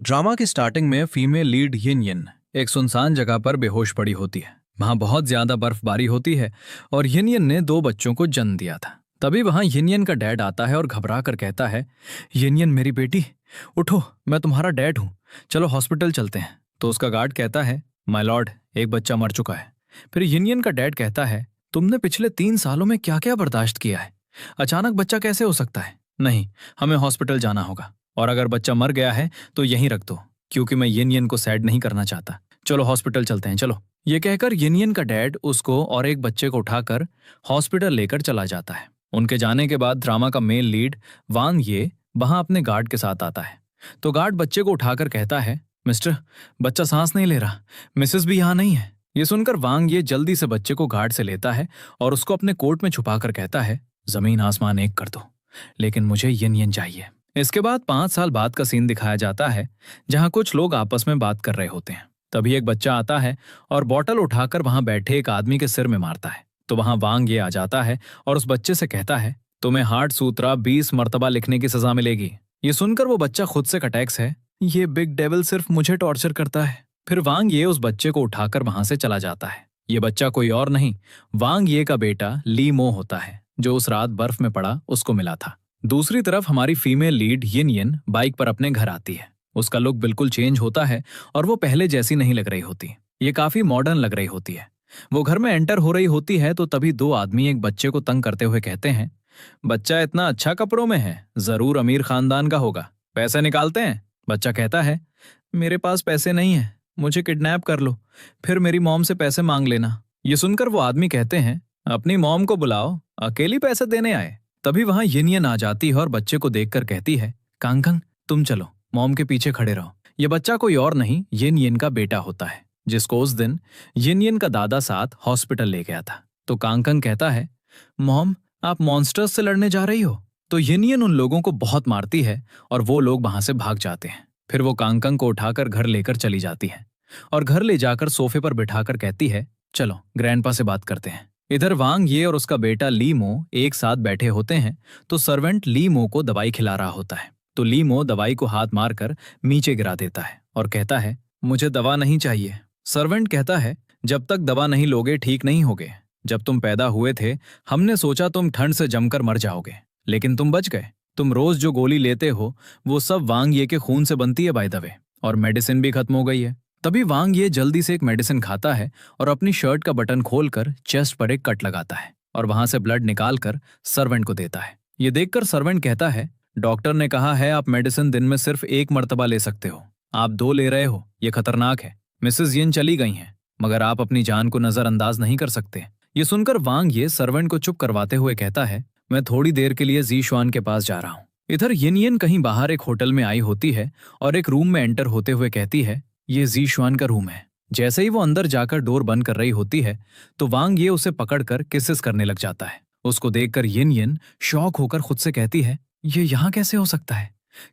Drama की starting में female lead यिन एक सुनसान जगह पर बेहोश पड़ी होती है। वहां बहुत ज्यादा बर्फबारी होती है और यिन ने दो बच्चों को जन्म दिया था। तभी वहां यिन का डैड आता है और घबरा कर कहता है, यिन मेरी बेटी, उठो, मैं तुम्हारा डैड हूं, चलो हॉस्पिटल चलते हैं। तो उसका गार्ड कहता है, माय लॉर्ड, एक बच्चा मर चुका है। फिर यिन का डैड कहता है, तुमने पिछले 3 सालों में क्या क्या बर्दाश्त किया है, अचानक बच्चा कैसे हो सकता है? नहीं, हमें हॉस्पिटल जाना होगा, और अगर बच्चा मर गया है तो यहीं रख दो, क्योंकि मैं यिन को सैड नहीं करना चाहता। चलो हॉस्पिटल चलते हैं, चलो। ये कहकर यिन का डैड उसको और एक बच्चे को उठाकर हॉस्पिटल लेकर चला जाता है। उनके जाने के बाद ड्रामा का मेल लीड वांग ये वहां अपने गार्ड के साथ आता है। तो गार्ड बच्चे को उठाकर कहता है, मिस्टर, बच्चा सांस नहीं ले रहा, मिसेस भी यहाँ नहीं है। ये सुनकर वांग ये जल्दी से बच्चे को गार्ड से लेता है और उसको अपने कोट में छुपाकर कहता है, जमीन आसमान एक कर दो, लेकिन मुझे यिन चाहिए। इसके बाद 5 साल बाद का सीन दिखाया जाता है, जहां कुछ लोग आपस में बात कर रहे होते हैं। तभी एक बच्चा आता है और बॉटल उठाकर वहां बैठे एक आदमी के सिर में मारता है। तो वहां वांग ये आ जाता है और उस बच्चे से कहता है, तुम्हें हार्ट सूत्रा 20 मर्तबा लिखने की सजा मिलेगी। ये सुनकर वो बच्चा खुद से कटैक्स है, ये बिग डेविल सिर्फ मुझे टॉर्चर करता है। फिर वांग ये उस बच्चे को उठाकर वहां से चला जाता है। ये बच्चा कोई और नहीं, वांग ये का बेटा ली मो होता है, जो उस रात बर्फ में पड़ा उसको मिला था। दूसरी तरफ हमारी फीमेल लीड यिन बाइक पर अपने घर आती है। उसका लुक बिल्कुल चेंज होता है और वो पहले जैसी नहीं लग रही होती, ये काफी मॉडर्न लग रही होती है। वो घर में एंटर हो रही होती है तो तभी दो आदमी एक बच्चे को तंग करते हुए कहते हैं, बच्चा इतना अच्छा कपड़ों में है, जरूर अमीर खानदान का होगा, पैसे निकालते हैं। बच्चा कहता है, मेरे पास पैसे नहीं है, मुझे किडनैप कर लो, फिर मेरी मॉम से पैसे मांग लेना। ये सुनकर वो आदमी कहते हैं, अपनी मॉम को बुलाओ, अकेली पैसे देने आए। तभी वहां यिन आ जाती है और बच्चे को देखकर कहती है, कांगकंग, तुम चलो, मॉम के पीछे खड़े रहो। ये बच्चा कोई और नहीं, यिन का बेटा होता है, जिसको उस दिन यिन का दादा साथ हॉस्पिटल ले गया था। तो कांगकंग कहता है, मॉम, आप मॉन्स्टर्स से लड़ने जा रही हो? तो यिन उन लोगों को बहुत मारती है और वो लोग वहां से भाग जाते हैं। फिर वो कांगकंग को उठाकर घर लेकर चली जाती है और घर ले जाकर सोफे पर बिठाकर कहती है, चलो ग्रैंडपा से बात करते हैं। इधर वांग ये और उसका बेटा ली मो एक साथ बैठे होते हैं। तो सर्वेंट ली मो को दवाई खिला रहा होता है। तो ली मो दवाई को हाथ मारकर नीचे गिरा देता है और कहता है, मुझे दवा नहीं चाहिए। सर्वेंट कहता है, जब तक दवा नहीं लोगे ठीक नहीं होगे। जब तुम पैदा हुए थे हमने सोचा तुम ठंड से जमकर मर जाओगे, लेकिन तुम बच गए। तुम रोज जो गोली लेते हो वो सब वांग ये के खून से बनती है बाय द वे, और मेडिसिन भी खत्म हो गई है। तभी वांग ये जल्दी से एक मेडिसिन खाता है और अपनी शर्ट का बटन खोलकर चेस्ट पर एक कट लगाता है और वहां से ब्लड निकालकर सर्वेंट को देता है। ये देखकर सर्वेंट कहता है, डॉक्टर ने कहा है आप मेडिसिन दिन में सिर्फ 1 मर्तबा ले सकते हो, आप 2 ले रहे हो, ये खतरनाक है। मिसेस यिन चली गई हैं, मगर आप अपनी जान को नजरअंदाज नहीं कर सकते। ये सुनकर वांग ये सर्वेंट को चुप करवाते हुए कहता है, मैं थोड़ी देर के लिए जी शुआन के पास जा रहा हूँ। इधर यिन कहीं बाहर एक होटल में आई होती है और एक रूम में एंटर होते हुए कहती है, ये जी शुआन का रूम है। जैसे ही वो अंदर जाकर डोर बंद कर रही होती है तो वांग ये उसे पकड़कर किसेस करने लग जाता है। उसको देखकर यिन शॉक होकर खुद से कहती है, ये यहाँ कैसे हो सकता है?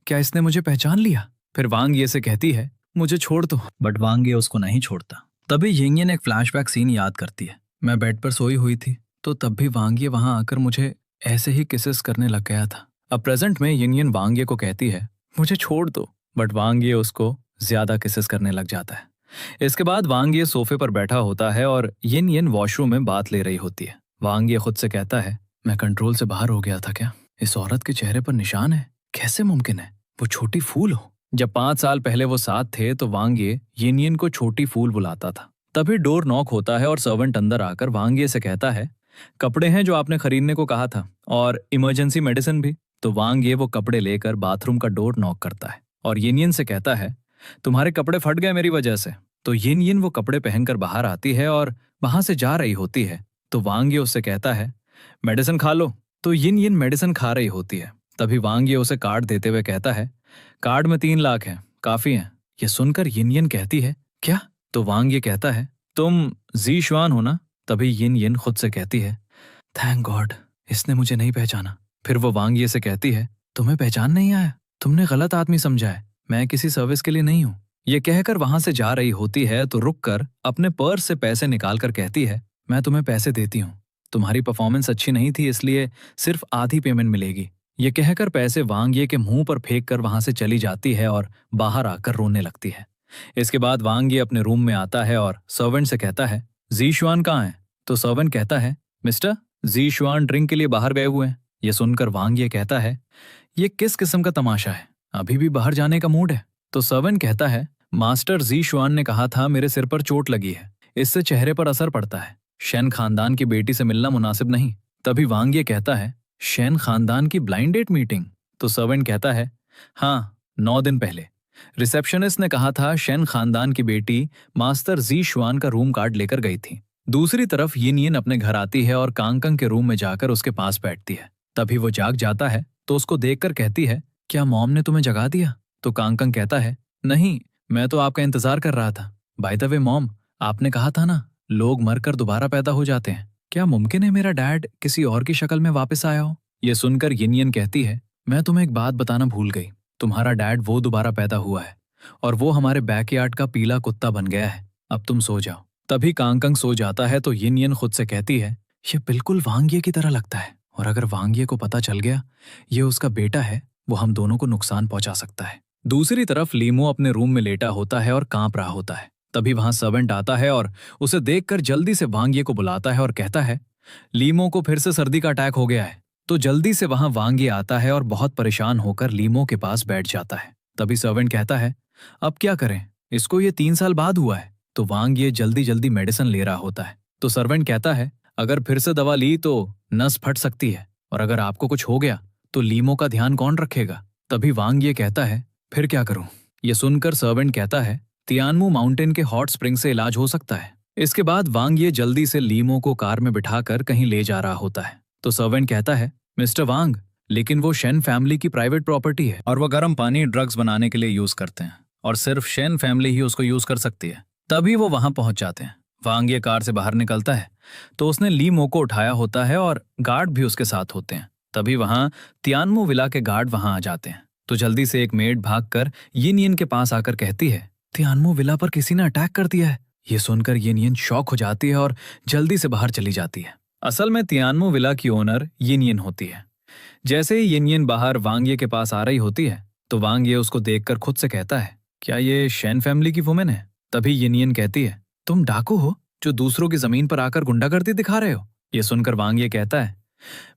क्या इसने मुझे पहचान लिया? फिर वांग ये से कहती है, मुझे छोड़ दो, बट वांग ये उसको नहीं छोड़ता। तभी यिन एक फ्लैशबैक सीन याद करती है। मैं बेड पर सोई हुई थी तो तब भी वांग ये वहां आकर मुझे ऐसे ही किसेस करने लग गया था। अब प्रेजेंट में यिन वांग ये को कहती है, मुझे छोड़ दो, बट वांग ये उसको ज्यादा किसेस करने लग जाता है। इसके बाद वांग ये सोफे पर बैठा होता है और यिन वॉशरूम में बात ले रही होती है। वांग ये खुद से कहता है, मैं कंट्रोल से बाहर हो गया था क्या? इस औरत के चेहरे पर निशान है, कैसे मुमकिन है? वो छोटी फूल हो? जब 5 साल पहले वो साथ थे तो वांग ये यिन को छोटी फूल बुलाता था। तभी डोर नॉक होता है और सर्वेंट अंदर आकर वांग ये से कहता है, कपड़े हैं जो आपने खरीदने को कहा था और इमरजेंसी मेडिसिन भी। तो वांग ये वो कपड़े लेकर बाथरूम का डोर नॉक करता है और यिन से कहता है, तुम्हारे कपड़े फट गए मेरी वजह से। तो यिन वो कपड़े पहनकर बाहर आती है और वहां से जा रही होती है। तो वांग ये उससे कहता है, मेडिसिन खा लो। तो यिन मेडिसिन खा रही होती है। तभी वांग ये उसे कार्ड देते हुए कहता है, कार्ड में 3 लाख है, काफी है। ये सुनकर यिन कहती है, क्या? तो वांग ये कहता है, तुम जी शुआन हो ना? तभी यिन खुद से कहती है, थैंक गॉड, इसने मुझे नहीं पहचाना। फिर वो वांग ये से कहती है, तुम्हें पहचान नहीं आया? तुमने गलत आदमी समझा है, मैं किसी सर्विस के लिए नहीं हूँ। ये कहकर वहां से जा रही होती है तो रुककर अपने पर्स से पैसे निकालकर कहती है, मैं तुम्हें पैसे देती हूँ, तुम्हारी परफॉर्मेंस अच्छी नहीं थी इसलिए सिर्फ आधी पेमेंट मिलेगी। ये कहकर पैसे वांग ये के मुंह पर फेंक कर वहां से चली जाती है और बाहर आकर रोने लगती है। इसके बाद वांग ये अपने रूम में आता है और सर्वेंट से कहता है, जी शुआन कहाँ है? तो सर्वेंट कहता है, मिस्टर, जी शुआन ड्रिंक के लिए बाहर गए हुए हैं। ये सुनकर वांग ये कहता है, ये किस किस्म का तमाशा है, अभी भी बाहर जाने का मूड है? तो सर्वेंट कहता है, मास्टर जी शुआन ने कहा था मेरे सिर पर चोट लगी है, इससे चेहरे पर असर पड़ता है, शैन खानदान की बेटी से मिलना मुनासिब नहीं। तभी वांग ये कहता है, शैन खानदान की ब्लाइंड डेट मीटिंग? तो सर्वेंट कहता है, हाँ, 9 दिन पहले रिसेप्शनिस्ट ने कहा था शैन खानदान की बेटी मास्टर जी शुआन का रूम कार्ड लेकर गई थी। दूसरी तरफ यिनयिन अपने घर आती है और कांगकंग के रूम में जाकर उसके पास बैठती है। तभी वो जाग जाता है तो उसको देखकर कहती है, क्या मॉम ने तुम्हें जगा दिया? तो कांगकंग कहता है, नहीं, मैं तो आपका इंतजार कर रहा था। बाय द वे मॉम, आपने कहा था ना लोग मरकर दोबारा पैदा हो जाते हैं, क्या मुमकिन है मेरा डैड किसी और की शक्ल में वापस आया हो? ये सुनकर यिनयिन कहती है, मैं तुम्हें एक बात बताना भूल गई, तुम्हारा डैड वो दोबारा पैदा हुआ है और वो हमारे बैकयार्ड का पीला कुत्ता बन गया है, अब तुम सो जाओ। तभी कांगकंग सो जाता है तो यिनयिन खुद से कहती है, ये बिल्कुल वांग्ये की तरह लगता है और अगर वांग्ये को पता चल गया ये उसका बेटा है, वो हम दोनों को नुकसान पहुंचा सकता है। दूसरी तरफ लीमो अपने रूम में लेटा होता है और कांप रहा होता है। तभी वहां सर्वेंट आता है और उसे देखकर जल्दी से वांग्ये को बुलाता है और कहता है, लीमो को फिर से सर्दी का अटैक हो गया है। तो जल्दी से वहां वांग्ये आता है और बहुत परेशान होकर लीमो के पास बैठ जाता है। तभी सर्वेंट कहता है, अब क्या करें, इसको ये 3 साल बाद हुआ है। तो वांग्ये जल्दी जल्दी मेडिसिन ले रहा होता है। तो सर्वेंट कहता है, अगर फिर से दवा ली तो नस फट सकती है और अगर आपको कुछ हो गया तो लीमो का ध्यान कौन रखेगा? तभी वांग्ये कहता है, फिर क्या करूं? ये सुनकर सर्वेंट कहता है, तियानमू माउंटेन के हॉट स्प्रिंग से इलाज हो सकता है। इसके बाद वांग्ये जल्दी से लीमो को कार में बिठाकर कहीं ले जा रहा होता है। तो सर्वेंट कहता है, मिस्टर वांग, लेकिन वो शेन फैमिली की प्राइवेट प्रॉपर्टी है और वो गर्म पानी ड्रग्स बनाने के लिए यूज करते हैं और सिर्फ शेन फैमिली ही उसको यूज कर सकती है। तभी वो वहां पहुंच जाते हैं। वांग्ये कार से बाहर निकलता है तो उसने लीमो को उठाया होता है और गार्ड भी उसके साथ होते हैं। तभी वहां तियानमू विला के गार्ड वहां आ जाते हैं। तो जल्दी से एक मेड भागकर यिनयिन के पास आकर कहती है, तियानमू विला पर किसी ने अटैक कर दिया है। ये सुनकर यिनयिन शॉक हो जाती है और जल्दी से बाहर चली जाती है। असल में तियानमू विला की ओनर यिनयिन होती है। जैसे ही यिनयिन बाहर वांग्ये के पास आ रही होती है तो वांग्ये उसको देखकर खुद से कहता है, क्या ये शेन फैमिली की वुमेन है? तभी यिनयिन कहती है, तुम डाकू हो जो दूसरों की जमीन पर आकर गुंडागर्दी दिखा रहे हो? ये सुनकर वांग्ये कहता है,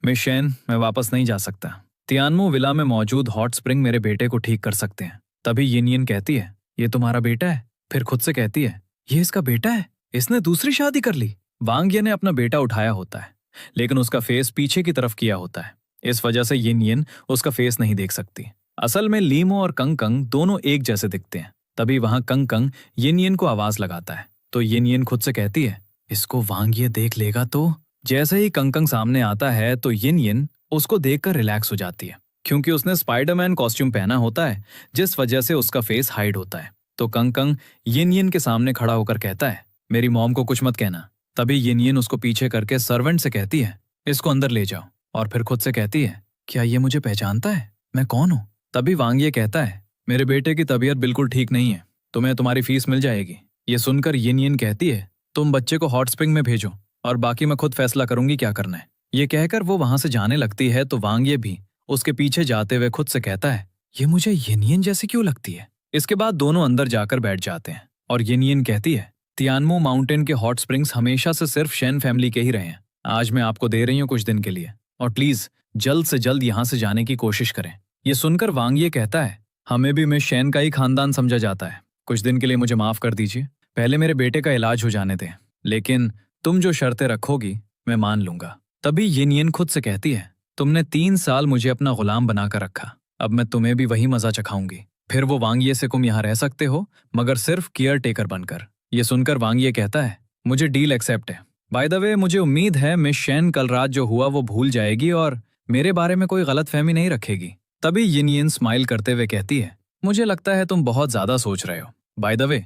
मिस शेन, मैं वापस नहीं जा सकता। तियानमू विला में मौजूद हॉट स्प्रिंग मेरे बेटे को ठीक कर सकते हैं। तभी यिनयिन कहती है, ये तुम्हारा बेटा है? फिर खुद से कहती है, ये इसका बेटा है, इसने दूसरी शादी कर ली। वांग्ये ने अपना बेटा उठाया होता है लेकिन उसका फेस पीछे की तरफ किया होता है, इस वजह से यिनयिन उसका फेस नहीं देख सकती। असल में लीमो और कंगकंग दोनों एक जैसे दिखते हैं। तभी वहां कंगकंग यिनयिन को आवाज लगाता है तो यिनयिन खुद से कहती है, इसको वांग्ये देख लेगा तो। जैसे ही कंगकंग सामने आता है तो यिनयिन उसको देखकर रिलैक्स हो जाती है क्योंकि उसने स्पाइडरमैन कॉस्ट्यूम पहना होता है जिस वजह से उसका फेस हाइड होता है। तो कंगकंग यिनयिन के सामने खड़ा होकर कहता है, मेरी मॉम को कुछ मत कहना। तभी यिनयिन उसको पीछे करके सर्वेंट से कहती है, इसको अंदर ले जाओ। और फिर खुद से कहती है, क्या ये मुझे पहचानता है? मैं कौन हूँ? तभी वांग्ये कहता है, मेरे बेटे की तबीयत बिल्कुल ठीक नहीं है, तुम्हें तुम्हारी फीस मिल जाएगी। ये सुनकर यिनयिन कहती है, तुम बच्चे को हॉट स्प्रिंग में भेजो और बाकी मैं खुद फैसला करूंगी क्या करना है। ये कहकर वो वहां से जाने लगती है तो वांग्ये भी उसके पीछे जाते हुए खुद से कहता है, ये मुझे यिनयिन जैसी क्यों लगती है? इसके बाद दोनों अंदर जाकर बैठ जाते हैं और यिनयिन कहती है, तियानमू माउंटेन के हॉट स्प्रिंग्स हमेशा से सिर्फ शेन फैमिली के ही रहे हैं। आज मैं आपको दे रही हूँ कुछ दिन के लिए और प्लीज जल्द से जल्द यहाँ से जाने की कोशिश करें। ये सुनकर वांग्ये कहता है, हमें भी मिस शेन का ही खानदान समझा जाता है, कुछ दिन के लिए मुझे माफ कर दीजिए, पहले मेरे बेटे का इलाज हो जाने दें, लेकिन तुम जो शर्तें रखोगी मैं मान लूंगा। तभी यिनयिन खुद से कहती है, तुमने 3 साल मुझे अपना गुलाम बनाकर रखा, अब मैं तुम्हें भी वही मजा चखाऊंगी। फिर वो वांग्ये से तुम यहाँ रह सकते हो मगर सिर्फ केयर टेकर बनकर। ये सुनकर वांग्ये कहता है, मुझे डील एक्सेप्ट है। बाय द वे, मुझे उम्मीद है मिस शेन कल रात जो हुआ वो भूल जाएगी और मेरे बारे में कोई गलतफहमी नहीं रखेगी। तभी यिनयिन स्माइल करते हुए कहती है, मुझे लगता है तुम बहुत ज्यादा सोच रहे हो। बाय द वे,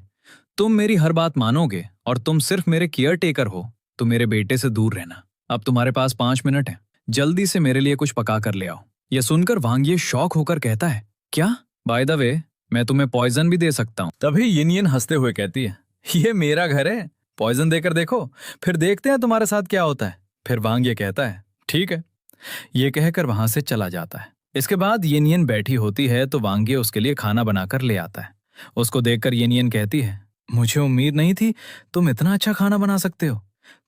तुम मेरी हर बात मानोगे और तुम सिर्फ मेरे केयर टेकर हो तो मेरे बेटे से दूर रहना। अब तुम्हारे पास 5 मिनट है, जल्दी से मेरे लिए कुछ पका कर ले आओ। यह सुनकर वांग्ये शॉक होकर कहता है, क्या? बाय द वे, मैं तुम्हें पॉइजन भी दे सकता हूँ। तभी यिनयिन हंसते हुए कहती है, ये मेरा घर है, पॉइजन देकर देखो, फिर देखते हैं तुम्हारे साथ क्या होता है। फिर वांग्ये कहता है, ठीक है। ये कहकर वहां से चला जाता है। इसके बाद येनियन बैठी होती है तो वांगे उसके लिए खाना बनाकर ले आता है। उसको देखकर येनियन कहती है, मुझे उम्मीद नहीं थी तुम इतना अच्छा खाना बना सकते हो।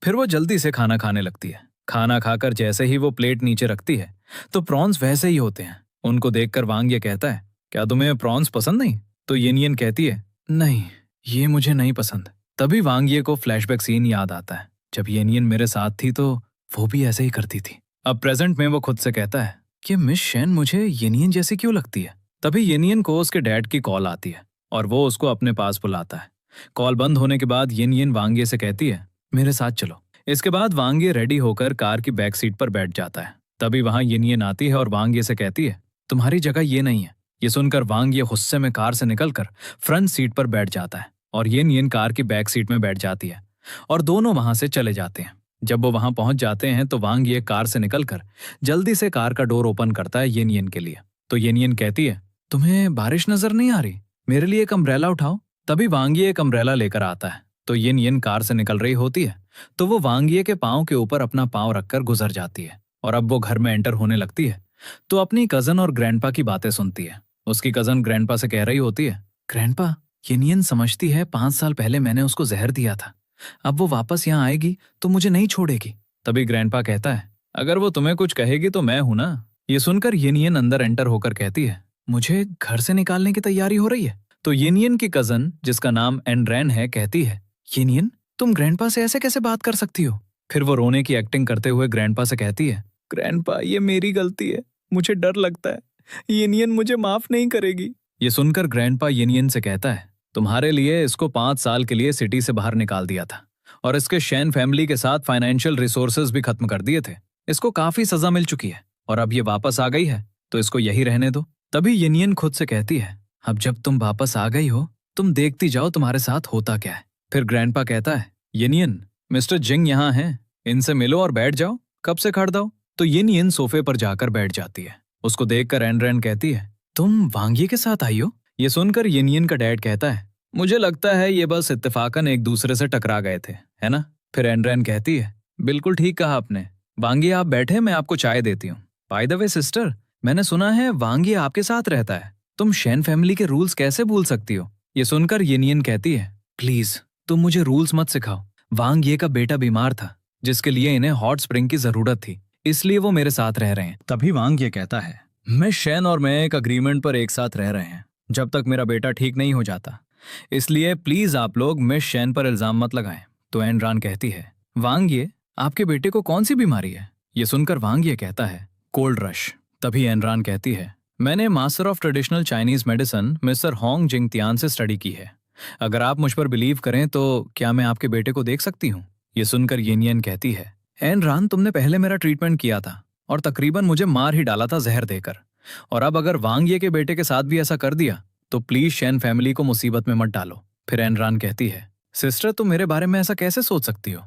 फिर वो जल्दी से खाना खाने लगती है। खाना खाकर जैसे ही वो प्लेट नीचे रखती है तो प्रॉन्स वैसे ही होते हैं। उनको देखकर वांग ये कहता है, क्या तुम्हें प्रॉन्स पसंद नहीं? तो येनियन कहती है, नहीं, ये मुझे नहीं पसंद। तभी वांगिए को फ्लैशबैक सीन याद आता है। जब येनियन मेरे साथ थी तो वो भी ऐसे ही करती थी। अब प्रेजेंट में वो खुद से कहता है कि मिस शेन मुझे येनियन जैसी क्यों लगती है। तभी येनियन को उसके डैड की कॉल आती है और वो उसको अपने पास बुलाता है। कॉल बंद होने के बाद येनियन वांगे से कहती है, मेरे साथ चलो। इसके बाद वांगे रेडी होकर कार की बैक सीट पर बैठ जाता है। तभी वहां येनियन आती है और वांगे से कहती है, तुम्हारी जगह ये नहीं है। ये सुनकर वांग ये गुस्से में कार से निकलकर फ्रंट सीट पर बैठ जाता है और येनियन कार की बैक सीट में बैठ जाती है और दोनों वहां से चले जाते हैं। जब वो वहां पहुंच जाते हैं तो वांग ये कार से निकलकर जल्दी से कार का डोर ओपन करता है येनियन के लिए। तो येनियन कहती है, तुम्हें बारिश नजर नहीं आ रही? मेरे लिए एक अम्ब्रेला उठाओ। तभी वांगिए एक अम्ब्रेला लेकर आता है। तो येनियन कार से निकल रही होती है तो वो वांगिए के पांव के ऊपर अपना पांव रखकर गुजर जाती है और अब वो घर में एंटर होने लगती है तो अपनी कजन और ग्रैंडपा की बातें सुनती है। उसकी कजन ग्रैंडपा से कह रही होती है, ग्रैंडपा, येनियन समझती है 5 साल पहले मैंने उसको जहर दिया था। अब वो वापस यहाँ आएगी तो मुझे नहीं छोड़ेगी। तभी ग्रैंडपा कहता है, अगर वो तुम्हें कुछ कहेगी तो मैं हूं ना। ये सुनकर येनियन अंदर एंटर होकर कहती है, मुझे घर से निकालने की तैयारी हो रही है। तो येनियन की कजन जिसका नाम एंड्रैन है कहती है, येनियन, तुम ग्रैंडपा से ऐसे कैसे बात कर सकती हो? फिर वो रोने की एक्टिंग करते हुए ग्रैंडपा से कहती है, ग्रैंडपा, ये मेरी गलती है, मुझे डर लगता है, येनियन मुझे माफ नहीं करेगी। ये सुनकर ग्रैंडपा येनियन से कहता है, तुम्हारे लिए इसको 5 साल के लिए सिटी से बाहर निकाल दिया था और इसके शैन फैमिली के साथ फाइनेंशियल रिसोर्सेज भी खत्म कर दिए थे। इसको काफी सजा मिल चुकी है और अब ये वापस आ गई है तो इसको यही रहने दो। तभी येनियन खुद से कहती है, अब जब तुम वापस आ गई हो तुम देखती जाओ तुम्हारे साथ होता क्या है। फिर ग्रैंडपा कहता है, येनियन, मिस्टर जिंग यहाँ हैं, इनसे मिलो और बैठ जाओ, कब से खड़े हो? तो येनियन सोफे पर जाकर बैठ जाती है। उसको देखकर एंड्रैन कहती है, तुम वांगी के साथ आई हो? ये सुनकर येनियन का डैड कहता है, मुझे लगता है ये बस इत्तेफाकन एक दूसरे से टकरा गए थे, है ना? फिर एंड्रैन कहती है, बिल्कुल ठीक कहा आपने। वांगी, आप बैठे, मैं आपको चाय देती हूँ। बाय द वे सिस्टर, मैंने सुना है वांगी आपके साथ रहता है। तुम शैन फैमिली के रूल्स कैसे भूल सकती हो? ये सुनकर येनियन कहती है, प्लीज तुम मुझे रूल्स मत सिखाओ। वांग ये का बेटा बीमार था जिसके लिए इन्हें हॉट स्प्रिंग की जरूरत थी, इसलिए वो मेरे साथ रह रहे हैं। तभी वांग ये कहता है, मैं शैन और मैं एक अग्रीमेंट पर एक साथ रह रहे हैं जब तक मेरा बेटा ठीक नहीं हो जाता, इसलिए प्लीज आप लोग मिस शैन पर इल्जाम मत लगाएं। तो एनरान कहती है, वांग ये आपके बेटे को कौन सी बीमारी है? ये सुनकर वांग ये कहता है, कोल्ड रश। तभी एनरान कहती है, मैंने master of traditional Chinese medicine mister Hong Jing Tian से स्टडी की है। अगर आप मुझ पर बिलीव करें तो क्या मैं आपके बेटे को देख सकती हूँ? ये सुनकर येनियन कहती है, एनरान, तुमने पहले मेरा ट्रीटमेंट किया था और तकरीबन मुझे मार ही डाला था जहर देकर, और अब अगर वांग ये के बेटे के साथ भी ऐसा कर दिया तो प्लीज शैन फैमिली को मुसीबत में मत डालो। फिर एनरान कहती है, सिस्टर, तुम मेरे बारे में ऐसा कैसे सोच सकती हो?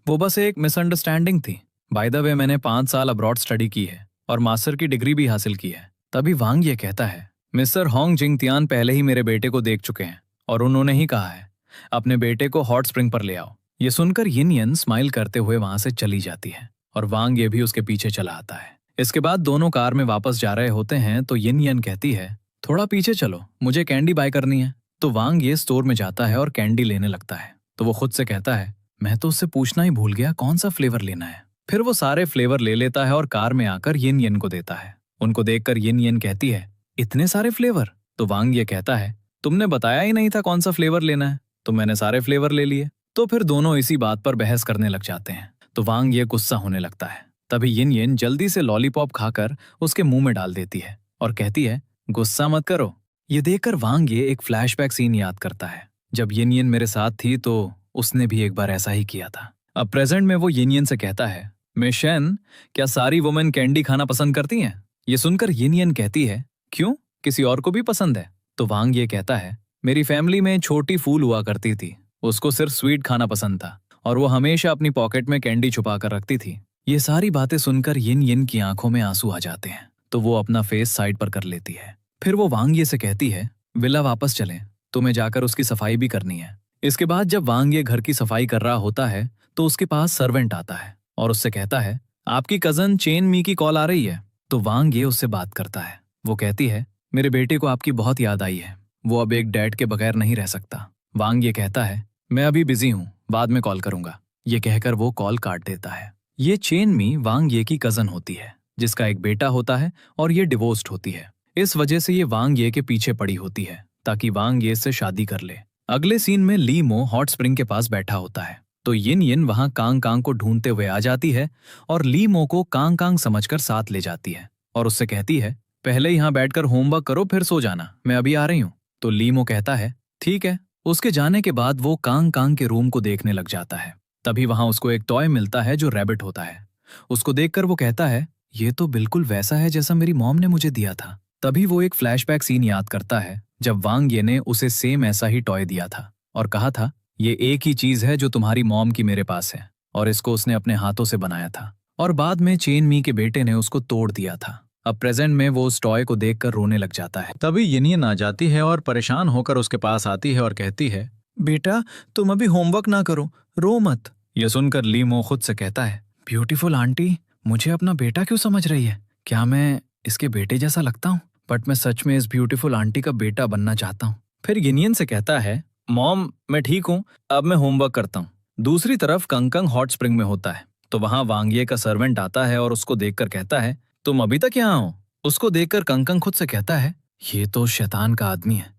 वो बस एक मिसअंडरस्टैंडिंग थी। बाय द वे, मैंने 5 साल अब्रॉड स्टडी की है और मास्टर की डिग्री भी हासिल की है। तभी वांग ये कहता है, मिस्टर होंग जिंग तियान पहले ही मेरे बेटे को देख चुके हैं और उन्होंने ही कहा है अपने बेटे को हॉट स्प्रिंग पर ले आओ। ये सुनकर येनियन स्माइल करते हुए वहां से चली जाती है और वांग ये भी उसके पीछे चला आता है। इसके बाद दोनों कार में वापस जा रहे होते हैं तो येनियन कहती है, थोड़ा पीछे चलो, मुझे कैंडी बाय करनी है। तो वांग ये स्टोर में जाता है और कैंडी लेने लगता है। तो वो खुद से कहता है, मैं तो उससे पूछना ही भूल गया कौन सा फ्लेवर लेना है। फिर वो सारे फ्लेवर ले लेता है और कार में आकर येनियन को देता है। उनको देखकर येनियन कहती है, इतने सारे फ्लेवर? तो वांग ये कहता है, तुमने बताया ही नहीं था कौन सा फ्लेवर लेना है, तो मैंने सारे फ्लेवर ले लिए। तो फिर दोनों इसी बात पर बहस करने लग जाते हैं। तो वांग ये गुस्सा होने लगता है। तभी येनियन जल्दी से लॉलीपॉप खाकर उसके मुंह में डाल देती है और कहती है, गुस्सा मत करो। ये देखकर वांग ये एक फ्लैशबैक सीन याद करता है। जब येनियन मेरे साथ थी तो उसने भी एक बार ऐसा ही किया था। अब प्रेजेंट में वो येनियन से कहता है, मिस शेन, क्या सारी वुमेन कैंडी खाना पसंद करती हैं? ये सुनकर येनियन कहती है, क्यों, किसी और को भी पसंद है? तो वांग ये कहता है, मेरी फैमिली में छोटी फूल हुआ करती थी, उसको सिर्फ स्वीट खाना पसंद था और वो हमेशा अपनी पॉकेट में कैंडी छुपा कर रखती थी। ये सारी बातें सुनकर येनियन की आंखों में आंसू आ जाते हैं तो वो अपना फेस साइड पर कर लेती है। फिर वो वांग ये से कहती है, विला वापस चलें, तुम्हें जाकर उसकी सफाई भी करनी है। इसके बाद जब वांग ये घर की सफाई कर रहा होता है तो उसके पास सर्वेंट आता है और उससे कहता है, आपकी कजन चेन मी की कॉल आ रही है। तो वांग ये उससे बात करता है। वो कहती है, मेरे बेटे को आपकी बहुत याद आई है, वो अब एक डैड के बगैर नहीं रह सकता। वांग ये कहता है, मैं अभी बिजी हूँ, बाद में कॉल करूंगा। ये कहकर वो कॉल काट देता है। ये चेन मी वांग ये की कजन होती है, जिसका एक बेटा होता है और ये डिवोर्स्ड होती है। इस वजह से ये वांग ये के पीछे पड़ी होती है ताकि वांग ये से शादी कर ले। अगले सीन में ली मो हॉट स्प्रिंग के पास बैठा होता है तो यिन यिन वहां कांग कांग को ढूंढते हुए आ जाती है और ली मो को कांग कांग समझकर साथ ले जाती है और उससे कहती है, पहले यहाँ बैठकर होमवर्क करो फिर सो जाना, मैं अभी आ रही हूँ। तो ली मो कहता है, ठीक है। उसके जाने के बाद वो कांग कांग के रूम को देखने लग जाता है। तभी वहां उसको एक टॉय मिलता है जो रैबिट होता है। उसको देखकर वो कहता है, ये तो बिल्कुल वैसा है जैसा मेरी मॉम ने मुझे दिया था। तभी वो एक फ्लैशबैक सीन याद करता है जब वांग ये ने उसे सेम ऐसा ही टॉय दिया था और कहा था, ये एक ही चीज है जो तुम्हारी मॉम की मेरे पास है, और इसको उसने अपने हाथों से बनाया था और बाद में चेन मी के बेटे ने उसको तोड़ दिया था। अब प्रेजेंट में वो उस टॉय को देखकर रोने लग जाता है। तभी यिन आ जाती है और परेशान होकर उसके पास आती है और कहती है, बेटा तुम अभी होमवर्क ना करो, रो मत। यह सुनकर ली मो खुद से कहता है, ब्यूटीफुल आंटी मुझे अपना बेटा क्यों समझ रही है? क्या मैं इसके बेटे जैसा लगता हूँ? बट मैं सच में इस ब्यूटीफुल आंटी का बेटा बनना चाहता हूँ। फिर गिनियन से कहता है, मॉम मैं ठीक हूँ, अब मैं होमवर्क करता हूँ। दूसरी तरफ कंकंग हॉट स्प्रिंग में होता है तो वहां वांगिये का सर्वेंट आता है और उसको देखकर कहता है, तुम अभी तक यहाँ हो? उसको देखकर कंकंग खुद से कहता है, ये तो शैतान का आदमी है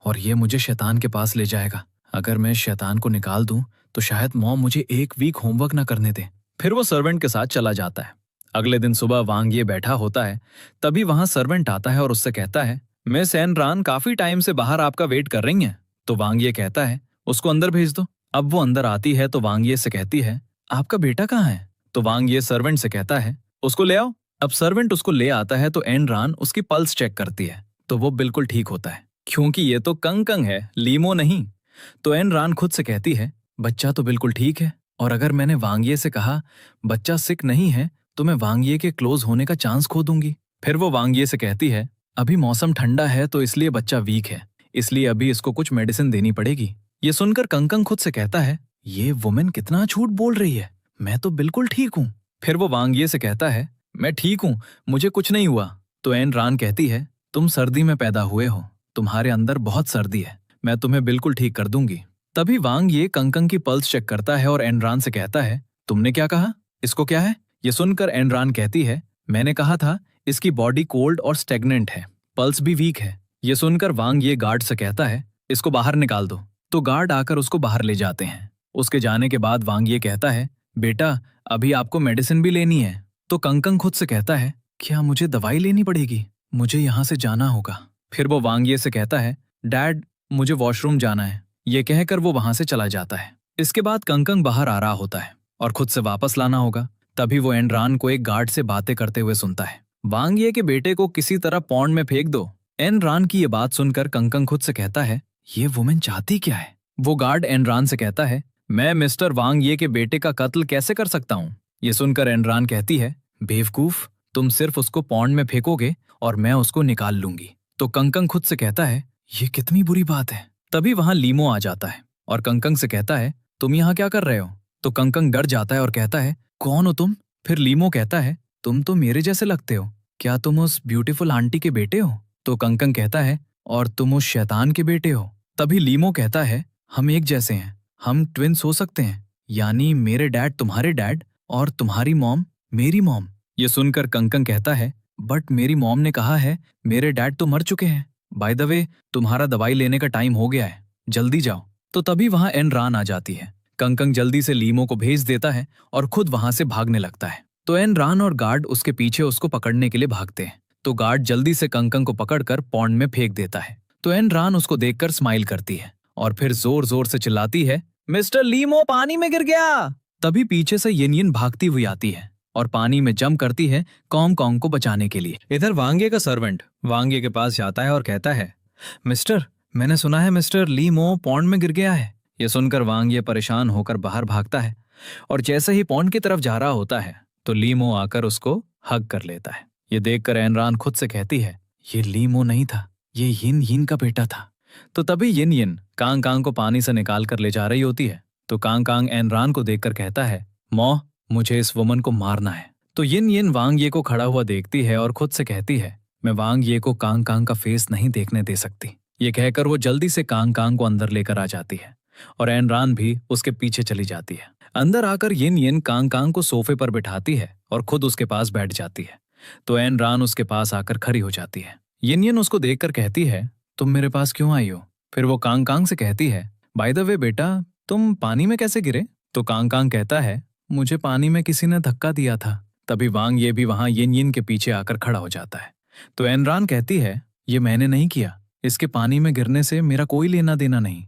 और ये मुझे शैतान के पास ले जाएगा। अगर मैं शैतान को निकाल दूं तो शायद मॉम मुझे एक वीक होमवर्क ना करने दे। फिर वो सर्वेंट के साथ चला जाता है। अगले दिन सुबह वांगिये बैठा होता है, तभी वहां सर्वेंट आता है और उससे कहता है, मिस एनरान काफी टाइम से बाहर आपका वेट कर रही हैं। तो वांगिये कहता है, उसको अंदर भेज दो। अब वो अंदर आती है तो वांगिये से कहती है, आपका बेटा कहाँ है? तो वांगिये सर्वेंट से कहता है, उसको ले आओ। अब सर्वेंट उसको ले आता है तो एनरान उसकी पल्स चेक करती है तो वो बिल्कुल ठीक होता है, क्योंकि ये तो कंकंग है, लीमो नहीं। तो एनरान खुद से कहती है, बच्चा तो बिल्कुल ठीक है, और अगर मैंने वांगिये से कहा बच्चा सिक नहीं है तो मैं वांगिये के क्लोज होने का चांस खो दूंगी। फिर वो वांगिये से कहती है, अभी मौसम ठंडा है तो इसलिए बच्चा वीक है, इसलिए अभी इसको कुछ मेडिसिन देनी पड़ेगी। ये सुनकर कंकंग खुद से कहता है, ये वुमेन कितना झूठ बोल रही है, मैं तो बिल्कुल ठीक हूँ। फिर वो वांगिये से कहता है, मैं ठीक हूँ, मुझे कुछ नहीं हुआ। तो एनरान कहती है, तुम सर्दी में पैदा हुए हो, तुम्हारे अंदर बहुत सर्दी है, मैं तुम्हें बिल्कुल ठीक कर दूंगी। तभी वांगिये कंकंग की पल्स चेक करता है और एनरान से कहता है, तुमने क्या कहा? इसको क्या है? ये सुनकर एनरान कहती है, मैंने कहा था इसकी बॉडी कोल्ड और स्टेगनेंट है, पल्स भी वीक है। ये सुनकर वांगिये गार्ड से कहता है, इसको बाहर निकाल दो। तो गार्ड आकर उसको बाहर ले जाते हैं। उसके जाने के बाद वांगिये कहता है, बेटा अभी आपको मेडिसिन भी लेनी है। तो कंकंग खुद से कहता है, क्या मुझे दवाई लेनी पड़ेगी? मुझे यहाँ से जाना होगा। फिर वो वांगिये से कहता है, डैड मुझे वॉशरूम जाना है। ये कहकर वो वहां से चला जाता है। इसके बाद कंकंग बाहर आ रहा होता है और खुद से वापस लाना होगा। तभी वो एनरान को एक गार्ड से बातें करते हुए सुनता है, वांगिये के बेटे को किसी तरह पॉन्ड में फेंक दो। एनरान की ये बात सुनकर कंकंग खुद से कहता है, ये वुमेन चाहती क्या है? वो गार्ड एनरान से कहता है, मैं मिस्टर वांगिये के बेटे का कत्ल कैसे कर सकता हूँ? ये सुनकर एनरान कहती है, बेवकूफ, तुम सिर्फ उसको पॉन्ड में फेंकोगे और मैं उसको निकाल लूंगी। तो कंकंग खुद से कहता है, ये कितनी बुरी बात है। तभी वहां लीमो आ जाता है और कंकंग से कहता है, तुम यहाँ क्या कर रहे हो? तो कंकंग डर जाता है और कहता है, कौन हो तुम? फिर लीमो कहता है, तुम तो मेरे जैसे लगते हो, क्या तुम उस ब्यूटीफुल आंटी के बेटे हो? तो कंकंग कहता है, और तुम उस शैतान के बेटे हो। तभी लीमो कहता है, हम एक जैसे हैं, हम ट्विन्स हो सकते हैं, यानी मेरे डैड तुम्हारे डैड और तुम्हारी मॉम मेरी मॉम। ये सुनकर कंकंग कहता है, बट मेरी मॉम ने कहा है मेरे डैड तो मर चुके हैं। बाय द वे तुम्हारा दवाई लेने का टाइम हो गया है, जल्दी जाओ। तो तभी वहां एनरान आ जाती है। कंकंग जल्दी से लीमो को भेज देता है और खुद वहां से भागने लगता है। तो एनरान और गार्ड उसके पीछे उसको पकड़ने के लिए भागते हैं। तो गार्ड जल्दी से कंकंग को पकड़कर पॉन्ड में फेंक देता है। तो एनरान उसको देखकर स्माइल करती है और फिर जोर जोर से चिल्लाती है, मिस्टर लीमो पानी में गिर गया। तभी पीछे से यिन यिन भागती हुई आती है और पानी में जंप करती है कॉन्ग कॉन्ग को बचाने के लिए। इधर वांगिये का सर्वेंट वांगिये के पास जाता है और कहता है, मिस्टर मैंने सुना है मिस्टर लीमो पॉन्ड में गिर गया है। यह सुनकर वांगिये परेशान होकर बाहर भागता है और जैसे ही पॉन्ड की तरफ जा रहा होता है तो लीमो आकर उसको हग कर लेता है। ये देखकर एनरान खुद से कहती है, ये लीमो नहीं था, ये यिन यिन का बेटा था। तो तभी यिन यिन कांग कांग को पानी से निकाल कर ले जा रही होती है। तो कांग कांग एनरान को देखकर कहता है, मॉ मुझे इस वुमन को मारना है। तो यिन यिन वांग ये को खड़ा हुआ देखती है और खुद से कहती है, मैं वांग ये को कांग कांग का फेस नहीं देखने दे सकती। ये कहकर वो जल्दी से कांग कांग को अंदर लेकर आ जाती है और एन रान भी उसके पीछे चली जाती है। अंदर आकर यिन यिन कांग कांग को सोफे पर बिठाती है और खुद उसके पास बैठ जाती है। तो एन रान उसके पास आकर खड़ी हो जाती है। यिन यिन उसको देखकर कहती है, तुम मेरे पास क्यों आई हो? फिर वो कांग कांग से कहती है, बाय द वे बेटा, तुम पानी में कैसे गिरे? तो कांग कांग कहता है, मुझे पानी में किसी ने धक्का दिया था। तभी वांग ये भी वहां यिन यिन के पीछे आकर खड़ा हो जाता है। तो एन रान कहती है, ये मैंने नहीं किया, इसके पानी में गिरने से मेरा कोई लेना देना नहीं।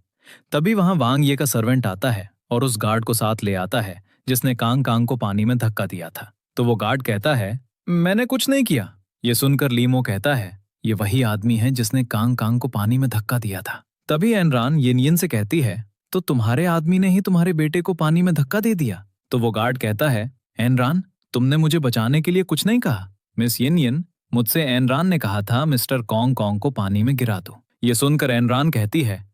तभी वहां वांग ये का सर्वेंट आता है और उस गार्ड को साथ ले आता है जिसने कांग कांग को पानी में धक्का दिया था। तो वो गार्ड कहता है, मैंने कुछ नहीं किया। ये सुनकर लीमो कहता है, ये वही आदमी है जिसने कांग कांग को पानी में धक्का दिया था। तभी एनरान यिन यिन से कहती है, तो तुम्हारे आदमी ने ही तुम्हारे बेटे को पानी में धक्का दे दिया? तो वो गार्ड कहता है, एनरान, तुमने मुझे बचाने के लिए कुछ नहीं कहा। मिस यिन यिन, मुझसे एनरान ने कहा था मिस्टर कॉन्ग कॉन्ग को पानी में गिरा दो। ये सुनकर एनरान कहती है,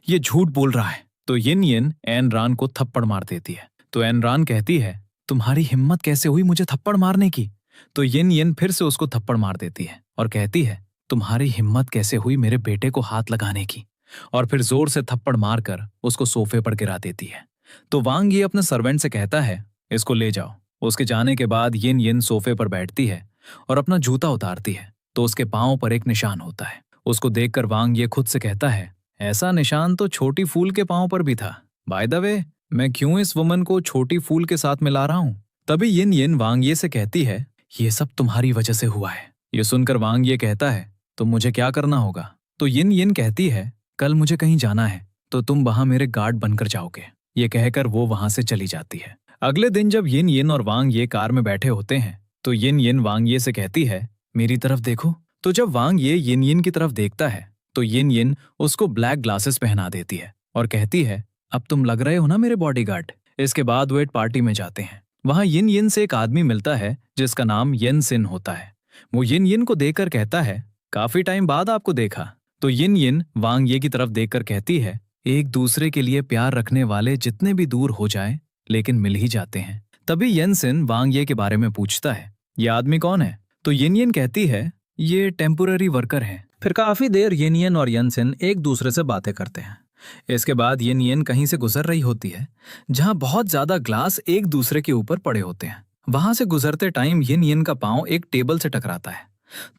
ये झूठ बोल रहा है। तो यिन यिन एनरान को थप्पड़ मार देती है। तो एनरान कहती है, तुम्हारी हिम्मत कैसे हुई मुझे थप्पड़ मारने की? तो यिन यिन फिर से उसको थप्पड़ मार देती है और कहती है, तुम्हारी हिम्मत कैसे हुई मेरे बेटे को हाथ लगाने की? और फिर जोर से थप्पड़ मारकर उसको सोफे पर गिरा देती है। तो वांग ये अपने सर्वेंट से कहता है, इसको ले जाओ। उसके जाने के बाद यिन यिन सोफे पर बैठती है और अपना जूता उतारती है। तो उसके पांव पर एक निशान होता है। उसको देखकर वांग ये खुद से कहता है, ऐसा निशान तो छोटी फूल के पांव पर भी था। बाय द वे, मैं क्यों इस वुमन को छोटी फूल के साथ मिला रहा हूं? तभी यिन यिन वांग ये से कहती है, ये सब तुम्हारी वजह से हुआ है। ये सुनकर वांग ये कहता है, तो मुझे क्या करना होगा? तो यिन यिन कहती है, कल मुझे कहीं जाना है तो तुम वहां मेरे गार्ड बनकर जाओगे। ये कहकर वो वहां से चली जाती है। अगले दिन जब यिन यिन और वांग ये कार में बैठे होते हैं तो यिन यिन वांग ये से कहती है, मेरी तरफ देखो। तो जब वांग ये यिन यिन की तरफ देखता है तो यिन यिन उसको ब्लैक ग्लासेस पहना देती है और कहती है, अब तुम लग रहे हो ना मेरे बॉडीगार्ड। इसके बाद वो एक पार्टी में जाते हैं। वहां यिन यिन से एक आदमी मिलता है जिसका नाम येन सिन होता है। वो यिन यिन को देखकर कहता है, काफी टाइम बाद आपको देखा। तो यिन यिन वांग ये की तरफ देखकर कहती है, एक दूसरे के लिए प्यार रखने वाले जितने भी दूर हो जाएं लेकिन मिल ही जाते हैं। तभी येन सिन वांग ये के बारे में पूछता है, ये आदमी कौन है? तो यिन यिन कहती है, ये टेम्पोररी वर्कर है। फिर काफी देर यिन यिन और येन सिन एक दूसरे से बातें करते हैं। इसके बाद यिन यिन कहीं से गुजर रही होती है जहां बहुत ज्यादा ग्लास एक दूसरे के ऊपर पड़े होते हैं। वहां से गुजरते टाइम यिन यिन का पांव एक टेबल से टकराता है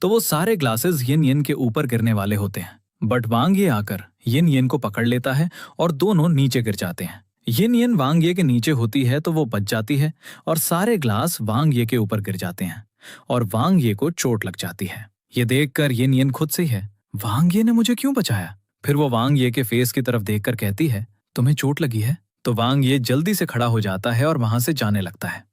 तो वो सारे ग्लासेस यिन यिन के ऊपर गिरने वाले होते हैं। बट वांग ये आकर यिन यिन को पकड़ लेता है और दोनों नीचे गिर जाते हैं। यिन यिन वांग ये के नीचे होती है तो वो बच जाती है और सारे ग्लास वांग ये के ऊपर गिर जाते हैं और वांग ये को चोट लग जाती है। ये देखकर यिन यिन खुद से ही है, वांग ये ने मुझे क्यों बचाया? फिर वो वांग ये के फेस की तरफ देखकर कहती है, तुम्हें चोट लगी है? तो वांग ये जल्दी से खड़ा हो जाता है और वहां से जाने लगता है।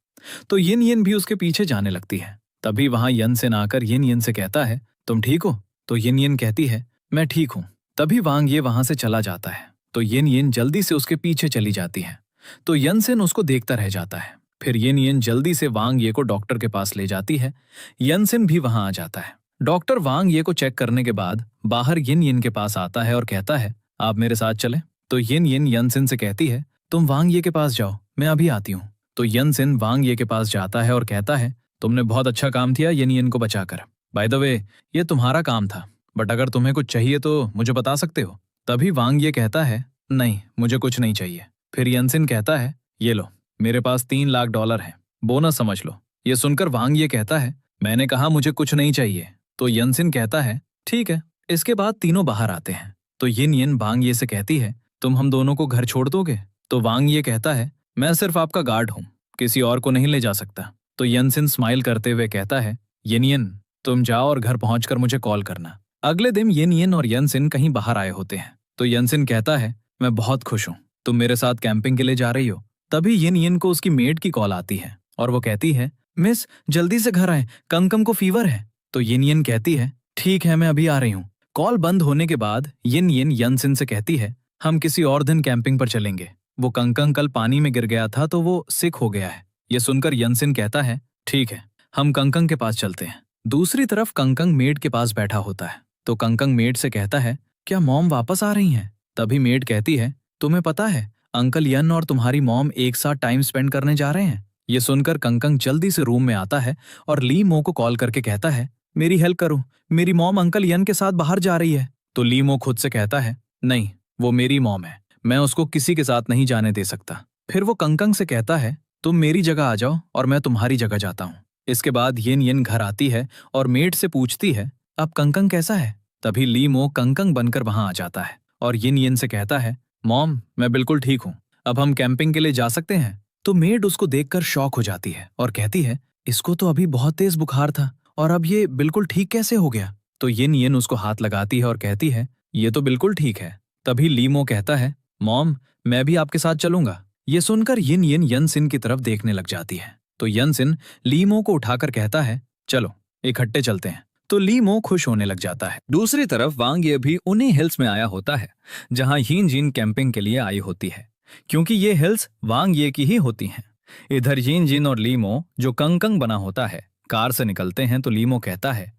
तो यिन यिन भी उसके पीछे जाने लगती है। तभी वहां यन सिन आकर यिन यिन से कहता है, तुम ठीक हो? तो यिन यिन कहती है, मैं ठीक हूं। तभी वांग ये वहां से चला जाता है तो यिन यिन जल्दी से उसके पीछे चली जाती है। तो यन सिन उसको देखता रह जाता है। फिर यिन यिन जल्दी से वांग ये को डॉक्टर के पास ले जाती है। यन सिन भी वहां आ जाता है। डॉक्टर वांग ये को चेक करने के बाद बाहर यिन यिन के पास आता है और कहता है, आप मेरे साथ चले। तो यिन यिन यन सिन से कहती है, तुम वांग ये के पास जाओ, मैं अभी आती हूँ। तो यन सिन वांग ये के पास जाता है और कहता है, तुमने बहुत अच्छा काम किया यिन यिन को बचाकर। बाय द वे, ये तुम्हारा काम था, बट अगर तुम्हें कुछ चाहिए तो मुझे बता सकते हो। तभी वांग ये कहता है, नहीं मुझे कुछ नहीं चाहिए। फिर यनसिन कहता है, ये लो, मेरे पास $3 लाख है, बोनस समझ लो। ये सुनकर वांग ये कहता है, मैंने कहा मुझे कुछ नहीं चाहिए। तो यनसिन कहता है, ठीक है। इसके बाद तीनों बाहर आते हैं। तो यिन यिन वांग ये से कहती है, तुम हम दोनों को घर छोड़ दोगे? तो वांग ये कहता है, मैं सिर्फ आपका गार्ड हूँ, किसी और को नहीं ले जा सकता। तो यनसिन स्माइल करते हुए कहता है, यिन यिन, तुम जाओ और घर पहुंचकर मुझे कॉल करना। अगले दिन यिन यिन और यनसिन कहीं बाहर आए होते हैं। तो यनसिन कहता है, मैं बहुत खुश हूँ, तुम मेरे साथ कैंपिंग के लिए जा रही हो। तभी यिन यिन को उसकी मेड की कॉल आती है और वो कहती है, मिस जल्दी से घर आए, कंकम को फीवर है। तो यिन यिन कहती है, ठीक है मैं अभी आ रही हूँ। कॉल बंद होने के बाद यिन यिन यनसिन से कहती है, हम किसी और दिन कैंपिंग पर चलेंगे। वो कंकंग कल पानी में गिर गया था तो वो सिक हो गया है। ये सुनकर यनसिन कहता है, ठीक है, हम कंकंग के पास चलते हैं। दूसरी तरफ कंकंग मेड के पास बैठा होता है। तो कंकंग मेड से कहता है, क्या मॉम वापस आ रही हैं? तभी मेड कहती है, तुम्हें पता है अंकल यन और तुम्हारी मॉम एक साथ टाइम स्पेंड करने जा रहे हैं। ये सुनकर कंकंग जल्दी से रूम में आता है और लीमो को कॉल करके कहता है, मेरी हेल्प करो, मेरी मॉम अंकल यन के साथ बाहर जा रही है। तो लीमो खुद से कहता है, नहीं, वो मेरी मॉम है, मैं उसको किसी के साथ नहीं जाने दे सकता। फिर वो कंकंग से कहता है, तुम मेरी जगह आ जाओ और मैं तुम्हारी जगह जाता हूँ। इसके बाद येन येन घर आती है और मेड से पूछती है, अब कंकंग कैसा है? तभी लीमो कंकंग बनकर वहां आ जाता है और येन येन से कहता है, मॉम मैं बिल्कुल ठीक हूँ, अब हम कैंपिंग के लिए जा सकते हैं। तो मेड उसको देखकर शॉक हो जाती है और कहती है, इसको तो अभी बहुत तेज बुखार था और अब ये बिल्कुल ठीक कैसे हो गया? तो येन येन उसको हाथ लगाती है और कहती है, ये तो बिल्कुल ठीक है। तभी लीमो कहता है, मॉम मैं भी आपके साथ चलूंगा। ये सुनकर यिन यिन यनसिन की तरफ देखने लग जाती है। तो यनसिन लीमो को उठाकर कहता है, चलो इकट्ठे चलते हैं। तो लीमो खुश होने लग जाता है। दूसरी तरफ वांग ये भी उन्हीं हिल्स में आया होता है जहां हीन जिन कैंपिंग के लिए आई होती है, क्योंकि ये हिल्स वांग ये की ही होती हैं। इधर यिन जिन और लीमो जो कंकंग बना होता है कार से निकलते हैं। तो लीमो कहता है,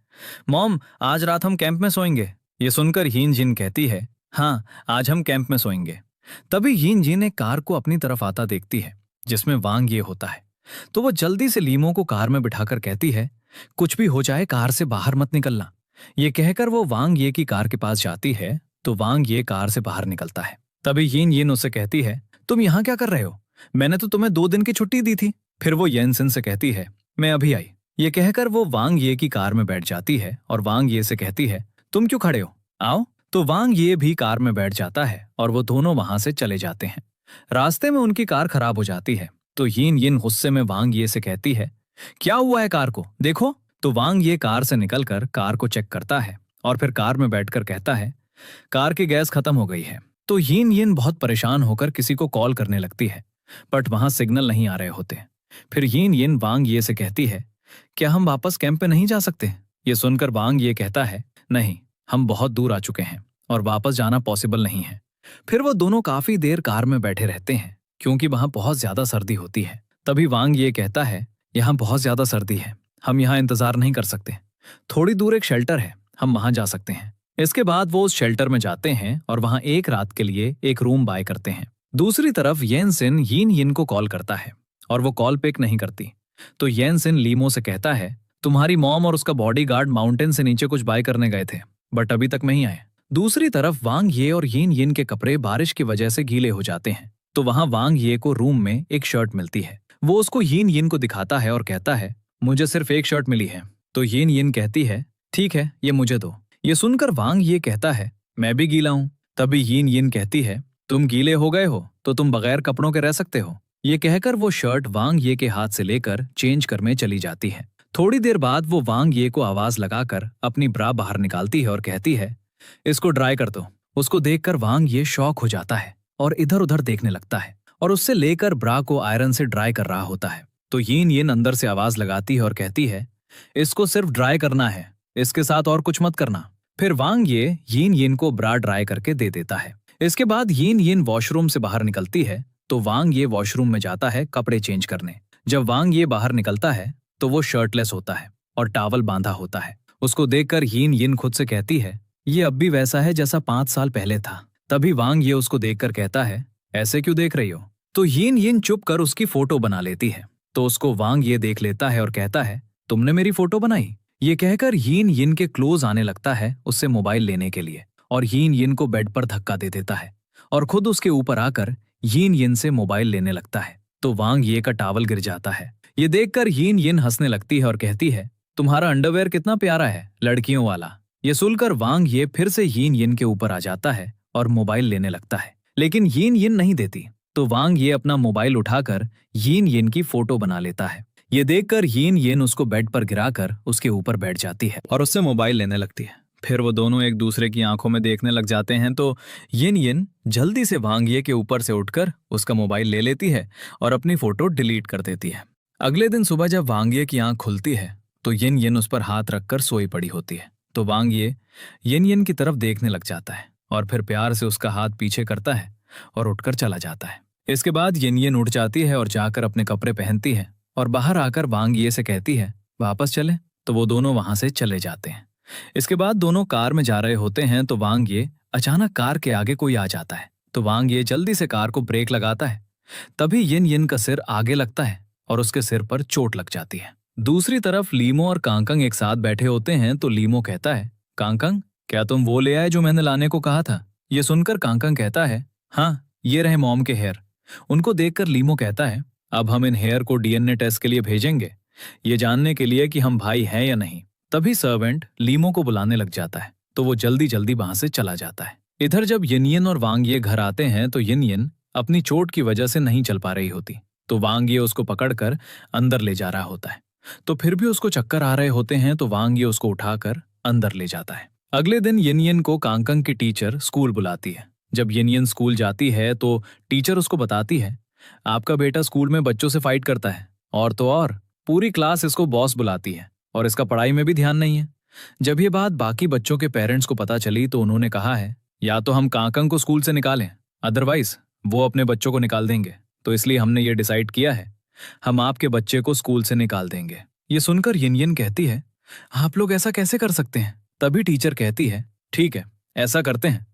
मॉम आज रात हम कैंप में सोएंगे। ये सुनकर हीन जिन कहती है, हाँ आज हम कैंप में सोएंगे। तभी यिन जिन एक कार को अपनी तरफ आता देखती है जिसमें वांग ये होता है। तो वो जल्दी से लीमो को कार में बिठाकर कहती है, कुछ भी हो जाए कार से बाहर मत निकलना। ये कहकर वो वांग ये की कार के पास जाती है। तो वांग ये कार से बाहर निकलता है। तभी यिन यिन उससे कहती है, तुम यहाँ क्या कर रहे हो? मैंने तो तुम्हें 2 दिन की छुट्टी दी थी। फिर वो येनसिन से कहती है, मैं अभी आई। ये कहकर वो वांग ये की कार में बैठ जाती है और वांग ये से कहती है, तुम क्यों खड़े हो, आओ। तो वांग ये भी कार में बैठ जाता है और वो दोनों वहां से चले जाते हैं। रास्ते में उनकी कार खराब हो जाती है। तो यिन यिन गुस्से में वांग ये से कहती है, क्या हुआ है कार को, देखो। तो वांग ये कार से निकलकर कार को चेक करता है और फिर कार में बैठकर कहता है, कार की गैस खत्म हो गई है। तो यिन यिन बहुत परेशान होकर किसी को कॉल करने लगती है, बट वहां सिग्नल नहीं आ रहे होते। फिर यिन यिन वांग ये से कहती है, क्या हम वापस कैंप पे नहीं जा सकते? ये सुनकर वांग ये कहता है, नहीं, हम बहुत दूर आ चुके हैं और वापस जाना पॉसिबल नहीं है। फिर वो दोनों काफी देर कार में बैठे रहते हैं क्योंकि वहां बहुत ज्यादा सर्दी होती है। तभी वांग ये कहता है, यहाँ बहुत ज्यादा सर्दी है, हम यहाँ इंतजार नहीं कर सकते, थोड़ी दूर एक शेल्टर है, हम वहां जा सकते हैं। इसके बाद वो उस शेल्टर में जाते हैं और वहां एक रात के लिए एक रूम बाय करते हैं। दूसरी तरफ येनसिन यिन यिन को कॉल करता है और वो कॉल पिक नहीं करती। तो येनसिन लीमो से कहता है, तुम्हारी मॉम और उसका बॉडीगार्ड माउंटेन से नीचे कुछ बाय करने गए थे बट अभी तक नहीं आए। दूसरी तरफ वांग ये और यिन यिन के कपड़े बारिश की वजह से गीले हो जाते हैं। तो वहां वांग ये को रूम में एक शर्ट मिलती है। वो उसको यिन यिन को दिखाता है और कहता है, मुझे सिर्फ एक शर्ट मिली है। तो यिन यिन कहती है, ठीक है ये मुझे दो। ये सुनकर वांग ये कहता है, मैं भी गीला हूं। तभी यिन यिन कहती है, तुम गीले हो गए हो तो तुम बगैर कपड़ों के रह सकते हो। ये कहकर वो शर्ट वांग ये के हाथ से लेकर चेंज कर में चली जाती है। थोड़ी देर बाद वो वांग ये को आवाज लगाकर अपनी ब्रा बाहर निकालती है और कहती है, इसको ड्राई कर दो। उसको देखकर वांग ये शॉक हो जाता है और इधर उधर देखने लगता है और उससे लेकर ब्रा को आयरन से ड्राई कर रहा होता है। तो यिन यिन अंदर से आवाज लगाती है और कहती है, इसको सिर्फ ड्राई करना है, इसके साथ और कुछ मत करना। फिर वांग ये यिन यिन को ब्रा ड्राई करके दे देता है। इसके बाद यिन यिन वॉशरूम से बाहर निकलती है। तो वांग ये वॉशरूम में जाता है कपड़े चेंज करने। जब वांग ये बाहर निकलता है तो वो शर्टलेस होता है और टॉवल बांधा होता है। उसको देखकर यिन यिन खुद से कहती है, ये अब भी वैसा है जैसा 5 साल पहले था। तभी वांग ये उसको देखकर कहता है, ऐसे क्यों देख रही हो? तो यिन यिन चुप कर उसकी फोटो बना लेती है। तो उसको वांग ये देख लेता है और कहता है, तुमने मेरी फोटो बनाई? ये कहकर यिन यिन के क्लोज आने लगता है उससे मोबाइल लेने के लिए और यिन यिन को बेड पर धक्का दे देता है और खुद उसके ऊपर आकर यिन यिन से मोबाइल लेने लगता है। तो वांग ये का टॉवल गिर जाता है। ये देखकर यिन यिन हंसने लगती है और कहती है, तुम्हारा अंडरवेयर कितना प्यारा है, लड़कियों वाला। ये सुनकर वांग ये फिर से यिन यिन के ऊपर आ जाता है और मोबाइल लेने लगता है, लेकिन यिन यिन नहीं देती। तो वांग ये अपना मोबाइल उठाकर यिन यिन की फोटो बना लेता है। ये देखकर यिन यिन उसको बेड पर गिराकर उसके ऊपर बैठ जाती है और उससे मोबाइल लेने लगती है। फिर वो दोनों एक दूसरे की आंखों में देखने लग जाते हैं। तो यिन यिन जल्दी से वांग ये के ऊपर से उठकर उसका मोबाइल ले लेती है और अपनी फोटो डिलीट कर देती है। अगले दिन सुबह जब वांग ये की आंख खुलती है तो यिन यिन उस पर हाथ रखकर सोई पड़ी होती है। तो वांग ये यिन यिन की तरफ देखने लग जाता है और फिर प्यार से उसका हाथ पीछे करता है और उठकर चला जाता है। इसके बाद यिन यिन उठ जाती है और जाकर अपने कपड़े पहनती है और बाहर आकर वांग ये से कहती है, वापस चले। तो वो दोनों वहां से चले जाते हैं। इसके बाद दोनों कार में जा रहे होते हैं तो वांग ये अचानक कार के आगे कोई आ जाता है। तो वांग ये जल्दी से कार को ब्रेक लगाता है। तभी यिन यिन का सिर आगे लगता है और उसके सिर पर चोट लग जाती है। दूसरी तरफ लीमो और कांकंग एक साथ बैठे होते हैं तो लीमो कहता है, कांकंग, क्या तुम वो ले आए जो मैंने लाने को कहा था? ये सुनकर कांकंग कहता है, हाँ, ये रहे मॉम के हेयर। उनको देखकर लीमो कहता है, अब हम इन हेयर को डीएनए टेस्ट के लिए भेजेंगे, ये जानने के लिए कि हम भाई हैं या नहीं। तभी सर्वेंट लीमो को बुलाने लग जाता है तो वो जल्दी जल्दी वहां से चला जाता है। इधर जब यिनयिन और वांग ये घर आते हैं तो यिनयिन अपनी चोट की वजह से नहीं चल पा रही होती, तो वांग ये उसको पकड़कर अंदर ले जा रहा होता है। तो फिर भी उसको चक्कर आ रहे होते हैं तो वांग ये उसको उठाकर अंदर ले जाता है। अगले दिन यिनयिन को कांकंग की टीचर स्कूल बुलाती है। जब यिनयिन स्कूल जाती है तो टीचर उसको बताती है, आपका बेटा स्कूल में बच्चों से फाइट करता है, और तो और पूरी क्लास इसको बॉस बुलाती है और इसका पढ़ाई में भी ध्यान नहीं है। जब ये बात बाकी बच्चों के पेरेंट्स को पता चली तो उन्होंने कहा है, या तो हम कांकंग को स्कूल से निकालें, अदरवाइज वो अपने बच्चों को निकाल देंगे, तो इसलिए हमने ये डिसाइड किया है, हम आपके बच्चे को स्कूल से निकाल देंगे। ये सुनकर यिनयिन कहती है, आप लोग ऐसा कैसे कर सकते हैं? तभी टीचर कहती है, ठीक है, ऐसा करते हैं,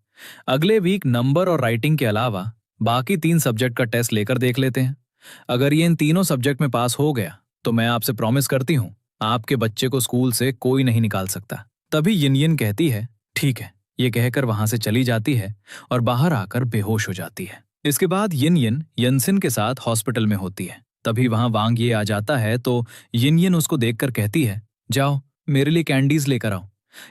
अगले वीक नंबर और राइटिंग के अलावा बाकी 3 सब्जेक्ट का टेस्ट लेकर देख लेते हैं। अगर ये इन तीनों सब्जेक्ट में पास हो गया तो मैं आपसे प्रॉमिस करती हूँ, आपके बच्चे को स्कूल से कोई नहीं निकाल सकता। तभी यिनयिन कहती है, ठीक है, ये कहकर वहां से चली जाती है और बाहर आकर बेहोश हो जाती है। इसके बाद यिनयिन यनसिन के साथ हॉस्पिटल में होती है। तभी वहां वांग ये आ जाता है तो यिनयिन उसको देखकर कहती है, जाओ मेरे लिए कैंडीज लेकर आओ।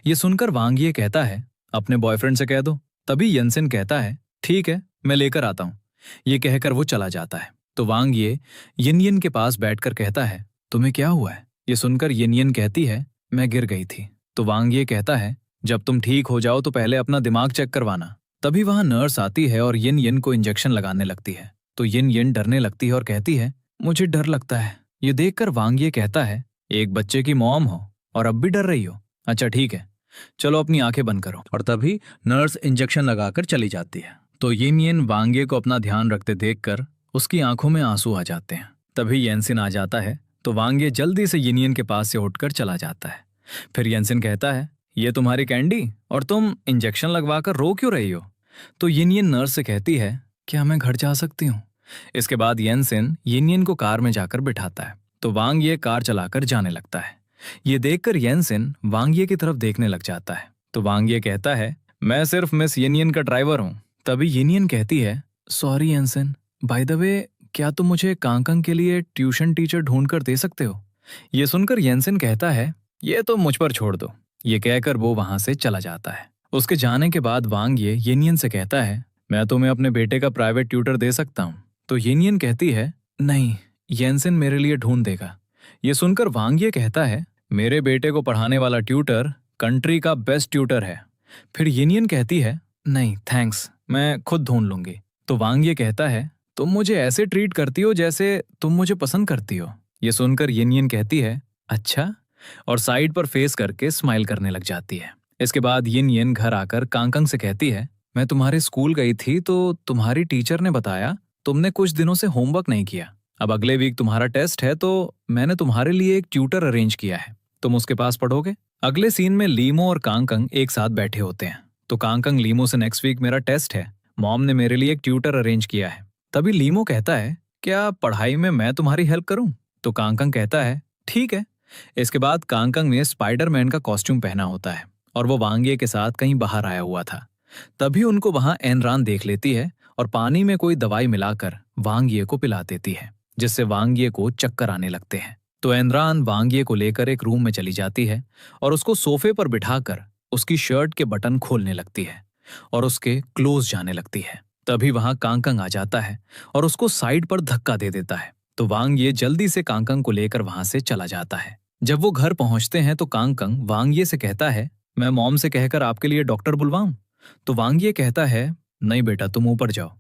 ये सुनकर वांग ये कहता है, अपने बॉयफ्रेंड से कह दो। तभी यनसिन कहता है, ठीक है, मैं लेकर आता हूँ। ये कहकर वो चला जाता है। तो वांग ये यिनयिन के पास बैठकर कहता है, तुम्हें क्या हुआ है? ये सुनकर यिनयिन कहती है, मैं गिर गई थी। तो वांग ये कहता है, जब तुम ठीक हो जाओ तो पहले अपना दिमाग चेक करवाना। तभी वहां नर्स आती है और यिनयिन को इंजेक्शन लगाने लगती है। तो यिनयिन डरने लगती है और कहती है, मुझे डर लगता है। ये देखकर वांग ये कहता है, एक बच्चे की मॉम हो और अब भी डर रही हो? अच्छा ठीक है, चलो अपनी आंखें बंद करो। और तभी नर्स इंजेक्शन लगाकर चली जाती है। तो यिनयिन वांगे को अपना ध्यान रखते देखकर उसकी आंखों में आंसू आ जाते हैं। तभी येनसिन आ जाता है तो वांगे जल्दी से यिनयिन के पास से उठकर चला जाता है। फिर येनसिन कहता है, ये तुम्हारी कैंडी, और तुम इंजेक्शन लगवाकर रो क्यों रही हो? तो यिनयिन नर्स से कहती है, क्या मैं घर जा सकती हूँ? इसके बाद येनसिन यिनयिन को कार में जाकर बिठाता है। तो वांग ये कार चलाकर जाने लगता है। ये देखकर येनसिन वांगिये की तरफ देखने लग जाता है। तो वांगिये कहता है, मैं सिर्फ मिस यिनयिन का ड्राइवर हूँ। तभी यिनयिन कहती है, सॉरी येनसिन, बाय द वे क्या तुम मुझे कांकंग के लिए ट्यूशन टीचर ढूंढ कर दे सकते हो? ये सुनकर येनसिन कहता है, ये तो मुझ पर छोड़ दो। ये कहकर वो वहां से चला जाता है। उसके जाने के बाद वांगिये यिनयिन से कहता है, मैं तुम्हें अपने बेटे का प्राइवेट ट्यूटर दे सकता हूँ। तो यिनयिन कहती है, नहीं, येनसिन मेरे लिए ढूंढ देगा। ये सुनकर वांगिये कहता है, मेरे बेटे को पढ़ाने वाला ट्यूटर कंट्री का बेस्ट ट्यूटर है। फिर यिनयिन कहती है, नहीं थैंक्स, मैं खुद ढूंढ लूंगी। तो वांगिये कहता है, तुम मुझे ऐसे ट्रीट करती हो जैसे तुम मुझे पसंद करती हो। ये सुनकर यिनयिन कहती है, अच्छा, और साइड पर फेस करके स्माइल करने लग जाती है। इसके बाद यिनयिन घर आकर कांकंग से कहती है, मैं तुम्हारे स्कूल गई थी तो तुम्हारी टीचर ने बताया तुमने कुछ दिनों से होमवर्क नहीं किया। अब अगले वीक तुम्हारा टेस्ट है तो मैंने तुम्हारे लिए एक ट्यूटर अरेंज किया है, तुम उसके पास पढ़ोगे। अगले सीन में लीमो और कांकंग एक साथ बैठे होते हैं। तो कांकंग लीमो से, नेक्स्ट वीक मेरा टेस्ट है, मॉम ने मेरे लिए एक ट्यूटर अरेंज किया है। तभी लीमो कहता है, क्या पढ़ाई में मैं तुम्हारी हेल्प करूं? तो कांकंग कहता है, ठीक है। इसके बाद कांकंग ने स्पाइडरमैन का कॉस्ट्यूम पहना होता है और वो वांगिये के साथ कहीं बाहर आया हुआ था। तभी उनको वहां एनरान देख लेती है और पानी में कोई दवाई मिलाकर वांगिये को पिला देती है, जिससे वांगिये को चक्कर आने लगते हैं। तो एनरान वांगिये को लेकर एक रूम में चली जाती है और उसको सोफे पर बिठाकर उसकी शर्ट के बटन खोलने लगती है और उसके क्लोज जाने लगती है। तभी वहां कांकंग आ जाता है और उसको साइड पर धक्का दे देता है। तो वांगिये जल्दी से कांकंग को लेकर वहां से चला जाता है। जब वो घर पहुंचते हैं तो कांकंग वांगिये से कहता है, मैं मॉम से कहकर आपके लिए डॉक्टर बुलवाऊं? तो वांगिये कहता है, नहीं बेटा, तुम ऊपर जाओ।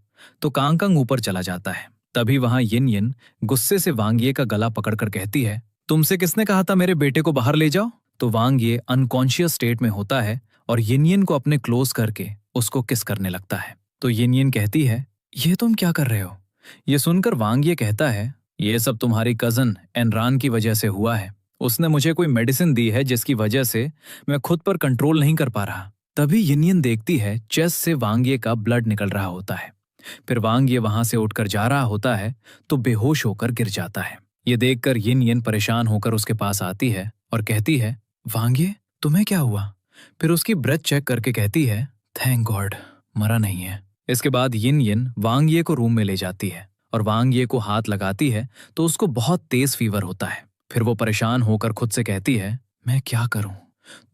तो कांकंग ऊपर चला जाता है। तभी वहां यिनयिन गुस्से से वांगिये का गला पकड़कर कहती है, तुमसे किसने कहा था मेरे बेटे को बाहर ले जाओ? तो वांगिये अनकॉन्शियस स्टेट में होता है और यिनयिन को अपने क्लोज करके उसको किस करने लगता है। तो यिनयिन कहती है, ये तुम क्या कर रहे हो? ये सुनकर वांगिये कहता है, ये सब तुम्हारी कजन एनरान की वजह से हुआ है। उसने मुझे कोई मेडिसिन दी है जिसकी वजह से मैं खुद पर कंट्रोल नहीं कर पा रहा। तभी यिनयिन देखती है चेस्ट से वांगिये का ब्लड निकल रहा होता है। फिर वांगिये वहां से उठकर जा रहा होता है तो बेहोश होकर गिर जाता है। ये देखकर यिन यिन परेशान होकर उसके पास आती है और कहती है, वांग्ये तुम्हें क्या हुआ? फिर उसकी ब्रेथ चेक करके कहती है, थैंक गॉड मरा नहीं है। इसके बाद यिन यिन वांग्ये को रूम में ले जाती है और वांग्ये को हाथ लगाती है तो उसको बहुत तेज फीवर होता है। फिर वो परेशान होकर खुद से कहती है, मैं क्या करूं?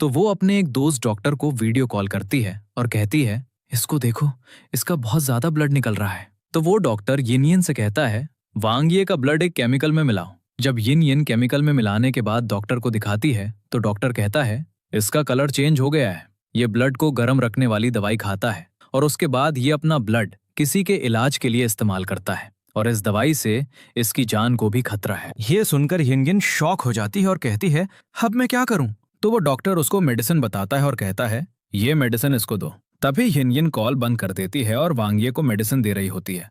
तो वो अपने एक दोस्त डॉक्टर को वीडियो कॉल करती है और कहती है, इसको देखो, इसका बहुत ज्यादा ब्लड निकल रहा है। तो वो डॉक्टर यिन यिन से कहता है, वांग्ये का ब्लड एक केमिकल में मिलाओ। जब यिन यिन केमिकल में मिलाने के बाद डॉक्टर को दिखाती है तो डॉक्टर कहता है, इसका कलर चेंज हो गया है। ये ब्लड को गर्म रखने वाली दवाई खाता है और उसके बाद ये अपना ब्लड किसी के इलाज के लिए इस्तेमाल करता है और इस दवाई से इसकी जान को भी खतरा है। ये सुनकर यिन यिन शॉक हो जाती है और कहती है, अब मैं क्या करूं? तो वो डॉक्टर उसको मेडिसिन बताता है और कहता है, ये मेडिसिन इसको दो। तभी यिन यिन कॉल बंद कर देती है और वांग्ये को मेडिसिन दे रही होती है।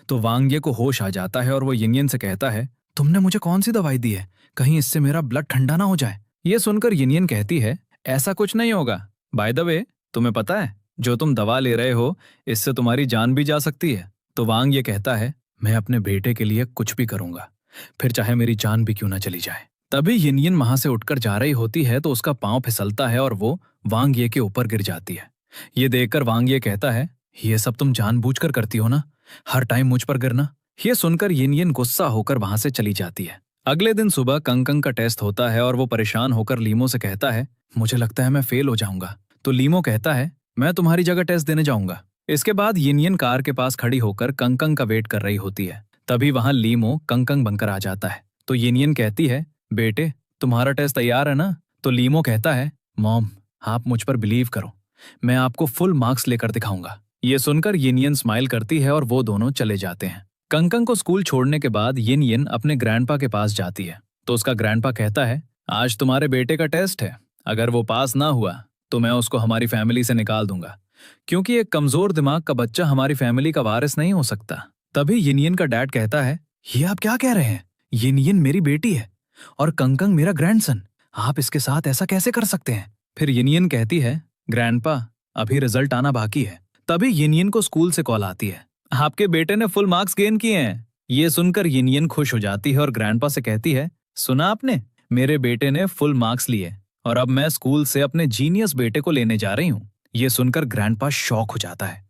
तो वांग्ये को होश आ जाता है और वो यिन यिन से कहता है, तुमने मुझे कौन सी दवाई दी है? कहीं इससे मेरा ब्लड ठंडा ना हो जाए। ये सुनकर यिन यिन कहती है, ऐसा कुछ नहीं होगा। बाय द वे, तुम्हें पता है जो तुम दवा ले रहे हो इससे तुम्हारी जान भी जा सकती है। तो वांग्ये कहता है, मैं अपने बेटे के लिए कुछ भी करूंगा, फिर चाहे मेरी जान भी क्यों ना चली जाए। तभी यिन यिन वहां से उठकर जा रही होती है तो उसका पांव फिसलता है और वो वांग्ये के ऊपर गिर जाती है। ये देखकर वांग्ये कहता है, ये सब तुम जानबूझकर करती हो ना, हर टाइम मुझ पर गिरना। ये सुनकर यिन यिन गुस्सा होकर वहां से चली जाती है। अगले दिन सुबह कंकंग का टेस्ट होता है और वो परेशान होकर लीमो से कहता है, मुझे लगता है मैं फेल हो जाऊंगा। तो लीमो कहता है, मैं तुम्हारी जगह टेस्ट देने जाऊंगा। इसके बाद यिन यिन कार के पास खड़ी होकर कंकंग का वेट कर रही होती है। तभी वहां लीमो कंकंग बनकर आ जाता है। तो यिन यिन कहती है, बेटे तुम्हारा टेस्ट तैयार है ना? तो लीमो कहता है, मॉम आप मुझ पर बिलीव करो, मैं आपको फुल मार्क्स लेकर दिखाऊंगा। ये सुनकर यिन यिन स्माइल करती है और वो दोनों चले जाते हैं। कंकंग को स्कूल छोड़ने के बाद यिन यिन अपने ग्रैंडपा के पास जाती है। तो उसका ग्रैंडपा कहता है, आज तुम्हारे बेटे का टेस्ट है, अगर वो पास ना हुआ तो मैं उसको हमारी फैमिली से निकाल दूंगा, क्योंकि एक कमजोर दिमाग का बच्चा हमारी फैमिली का वारिस नहीं हो सकता। तभी यिन यिन का डैड कहता है, ये आप क्या कह रहे हैं? यिन यिन मेरी बेटी है और कंकंग मेरा ग्रैंडसन, आप इसके साथ ऐसा कैसे कर सकते हैं? फिर यिन यिन कहती है, ग्रैंडपा अभी रिजल्ट आना बाकी है। तभी यिन यिन को स्कूल से कॉल आती है, आपके बेटे ने फुल मार्क्स गेन किए हैं। ये सुनकर यिन यिन खुश हो जाती है और ग्रैंडपा से कहती है, सुना आपने, मेरे बेटे ने फुल मार्क्स लिए और अब मैं स्कूल से अपने जीनियस बेटे को लेने जा रही हूँ। ये सुनकर ग्रैंडपा शॉक हो जाता है।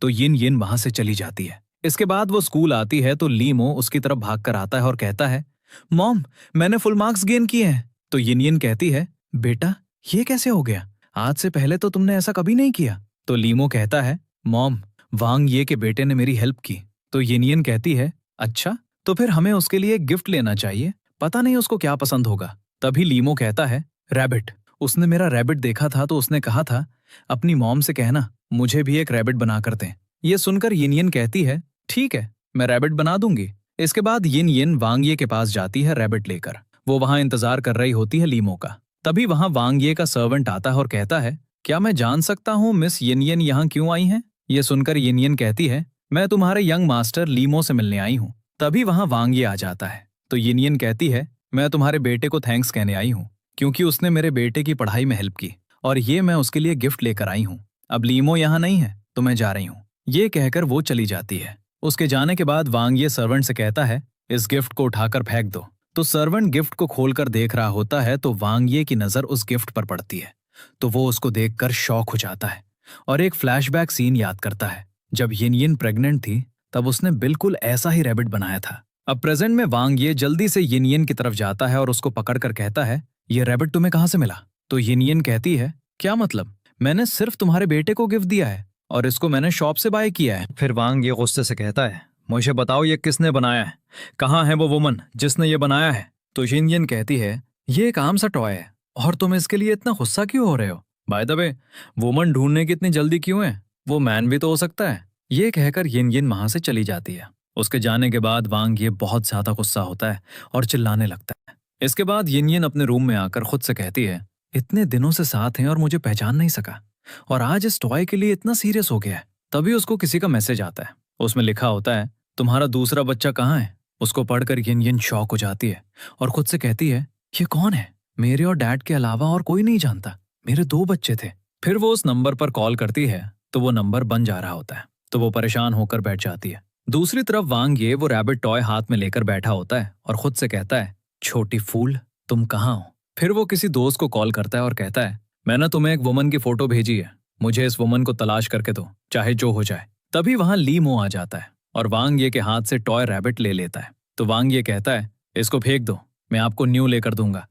तो यिन यिन वहां से चली जाती है। इसके बाद वो स्कूल आती है तो लीमो उसकी तरफ भागकर आता है और कहता है, मॉम मैंने फुल मार्क्स गेन किए हैं। तो यिन यिन कहती है, बेटा ये कैसे हो गया? आज से पहले तो तुमने ऐसा कभी नहीं किया। तो लीमो कहता है, मॉम वांग्ये के बेटे ने मेरी हेल्प की। तो यिन यिन कहती है, अच्छा तो फिर हमें उसके लिए एक गिफ्ट लेना चाहिए, पता नहीं उसको क्या पसंद होगा। तभी लीमो कहता है, रैबिट, उसने मेरा रैबिट देखा था तो उसने कहा था अपनी मॉम से कहना मुझे भी एक रैबिट बना कर दें। ये सुनकर यिन यिन कहती है, ठीक है मैं रैबिट बना दूंगी। इसके बाद यिन यिन वांग्ये के पास जाती है रैबिट लेकर। वो वहां इंतजार कर रही होती है लीमो का। तभी वहां वांग्ये का सर्वेंट आता है और कहता है, क्या मैं जान सकता हूँ मिस यिन यिन यहाँ क्यों आई हैं? ये सुनकर यिन यिन कहती है, मैं तुम्हारे यंग मास्टर लीमो से मिलने आई हूँ। तभी वहां वांग्ये आ जाता है। तो यिन यिन कहती है, मैं तुम्हारे बेटे को थैंक्स कहने आई हूँ, क्योंकि उसने मेरे बेटे की पढ़ाई में हेल्प की और ये मैं उसके लिए गिफ्ट लेकर आई हूँ। अब लीमो यहाँ नहीं है तो मैं जा रही हूँ। ये कहकर वो चली जाती है। उसके जाने के बाद वांग्ये सर्वेंट से कहता है, इस गिफ्ट को उठाकर फेंक दो। तो सर्वेंट गिफ्ट को खोलकर देख रहा होता है तो वांग्ये की नजर उस गिफ्ट पर पड़ती है। तो वो उसको देखकर शॉक हो जाता है और एक फ्लैशबैक सीन याद करता है। जब यिन यिन प्रेग्नेंट थी तब उसने बिल्कुल ऐसा ही रैबिट बनाया था। अब प्रेजेंट में वांग्ये जल्दी से यिन यिन की तरफ जाता है और उसको पकड़कर कहता है, ये रैबिट तुम्हें कहाँ से मिला? तो यिन यिन कहती है, क्या मतलब, मैंने सिर्फ तुम्हारे बेटे को गिफ्ट दिया है और इसको मैंने शॉप से बाय किया है। फिर वांग्ये गुस्से से कहता है, मुझे बताओ ये किसने बनाया है, कहाँ है वो वुमन जिसने ये बनाया है? तो यिन यिन कहती है, ये एक आम सा टॉय है और तुम इसके लिए इतना गुस्सा क्यों हो रहे हो? बाय द वे, वुमन ढूंढने की इतनी जल्दी क्यों है? वो मैन भी तो हो सकता है। ये कहकर यिन यिन वहां से चली जाती है। उसके जाने के बाद वांग्ये बहुत ज्यादा गुस्सा होता है और चिल्लाने लगता है। इसके बाद यिन यिन अपने रूम में आकर खुद से कहती है, इतने दिनों से साथ हैं और मुझे पहचान नहीं सका और आज इस टॉय के लिए इतना सीरियस हो गया है। तभी उसको किसी का मैसेज आता है। उसमें लिखा होता है, तुम्हारा दूसरा बच्चा कहाँ है? उसको पढ़कर यिन यिन शॉक हो जाती है और खुद से कहती है, ये कौन है? मेरे और डैड के अलावा और कोई नहीं जानता, मेरे 2 बच्चे थे। फिर वो उस नंबर पर कॉल करती है तो वो नंबर बन जा रहा होता है। तो वो परेशान होकर बैठ जाती है। दूसरी तरफ वांग ये वो रैबिट टॉय हाथ में लेकर बैठा होता है और खुद से कहता है, छोटी फूल, तुम कहाँ हो? फिर वो किसी दोस्त को कॉल करता है और कहता है, मैंने तुम्हें एक वुमन की फोटो भेजी है, मुझे इस वुमन को तलाश करके दो, चाहे जो हो जाए। तभी वहां लीमो आ जाता है और वांग ये के हाथ से टॉय रैबिट ले लेता है। तो वांग ये कहता है, इसको फेंक दो, मैं आपको न्यू लेकर दूंगा,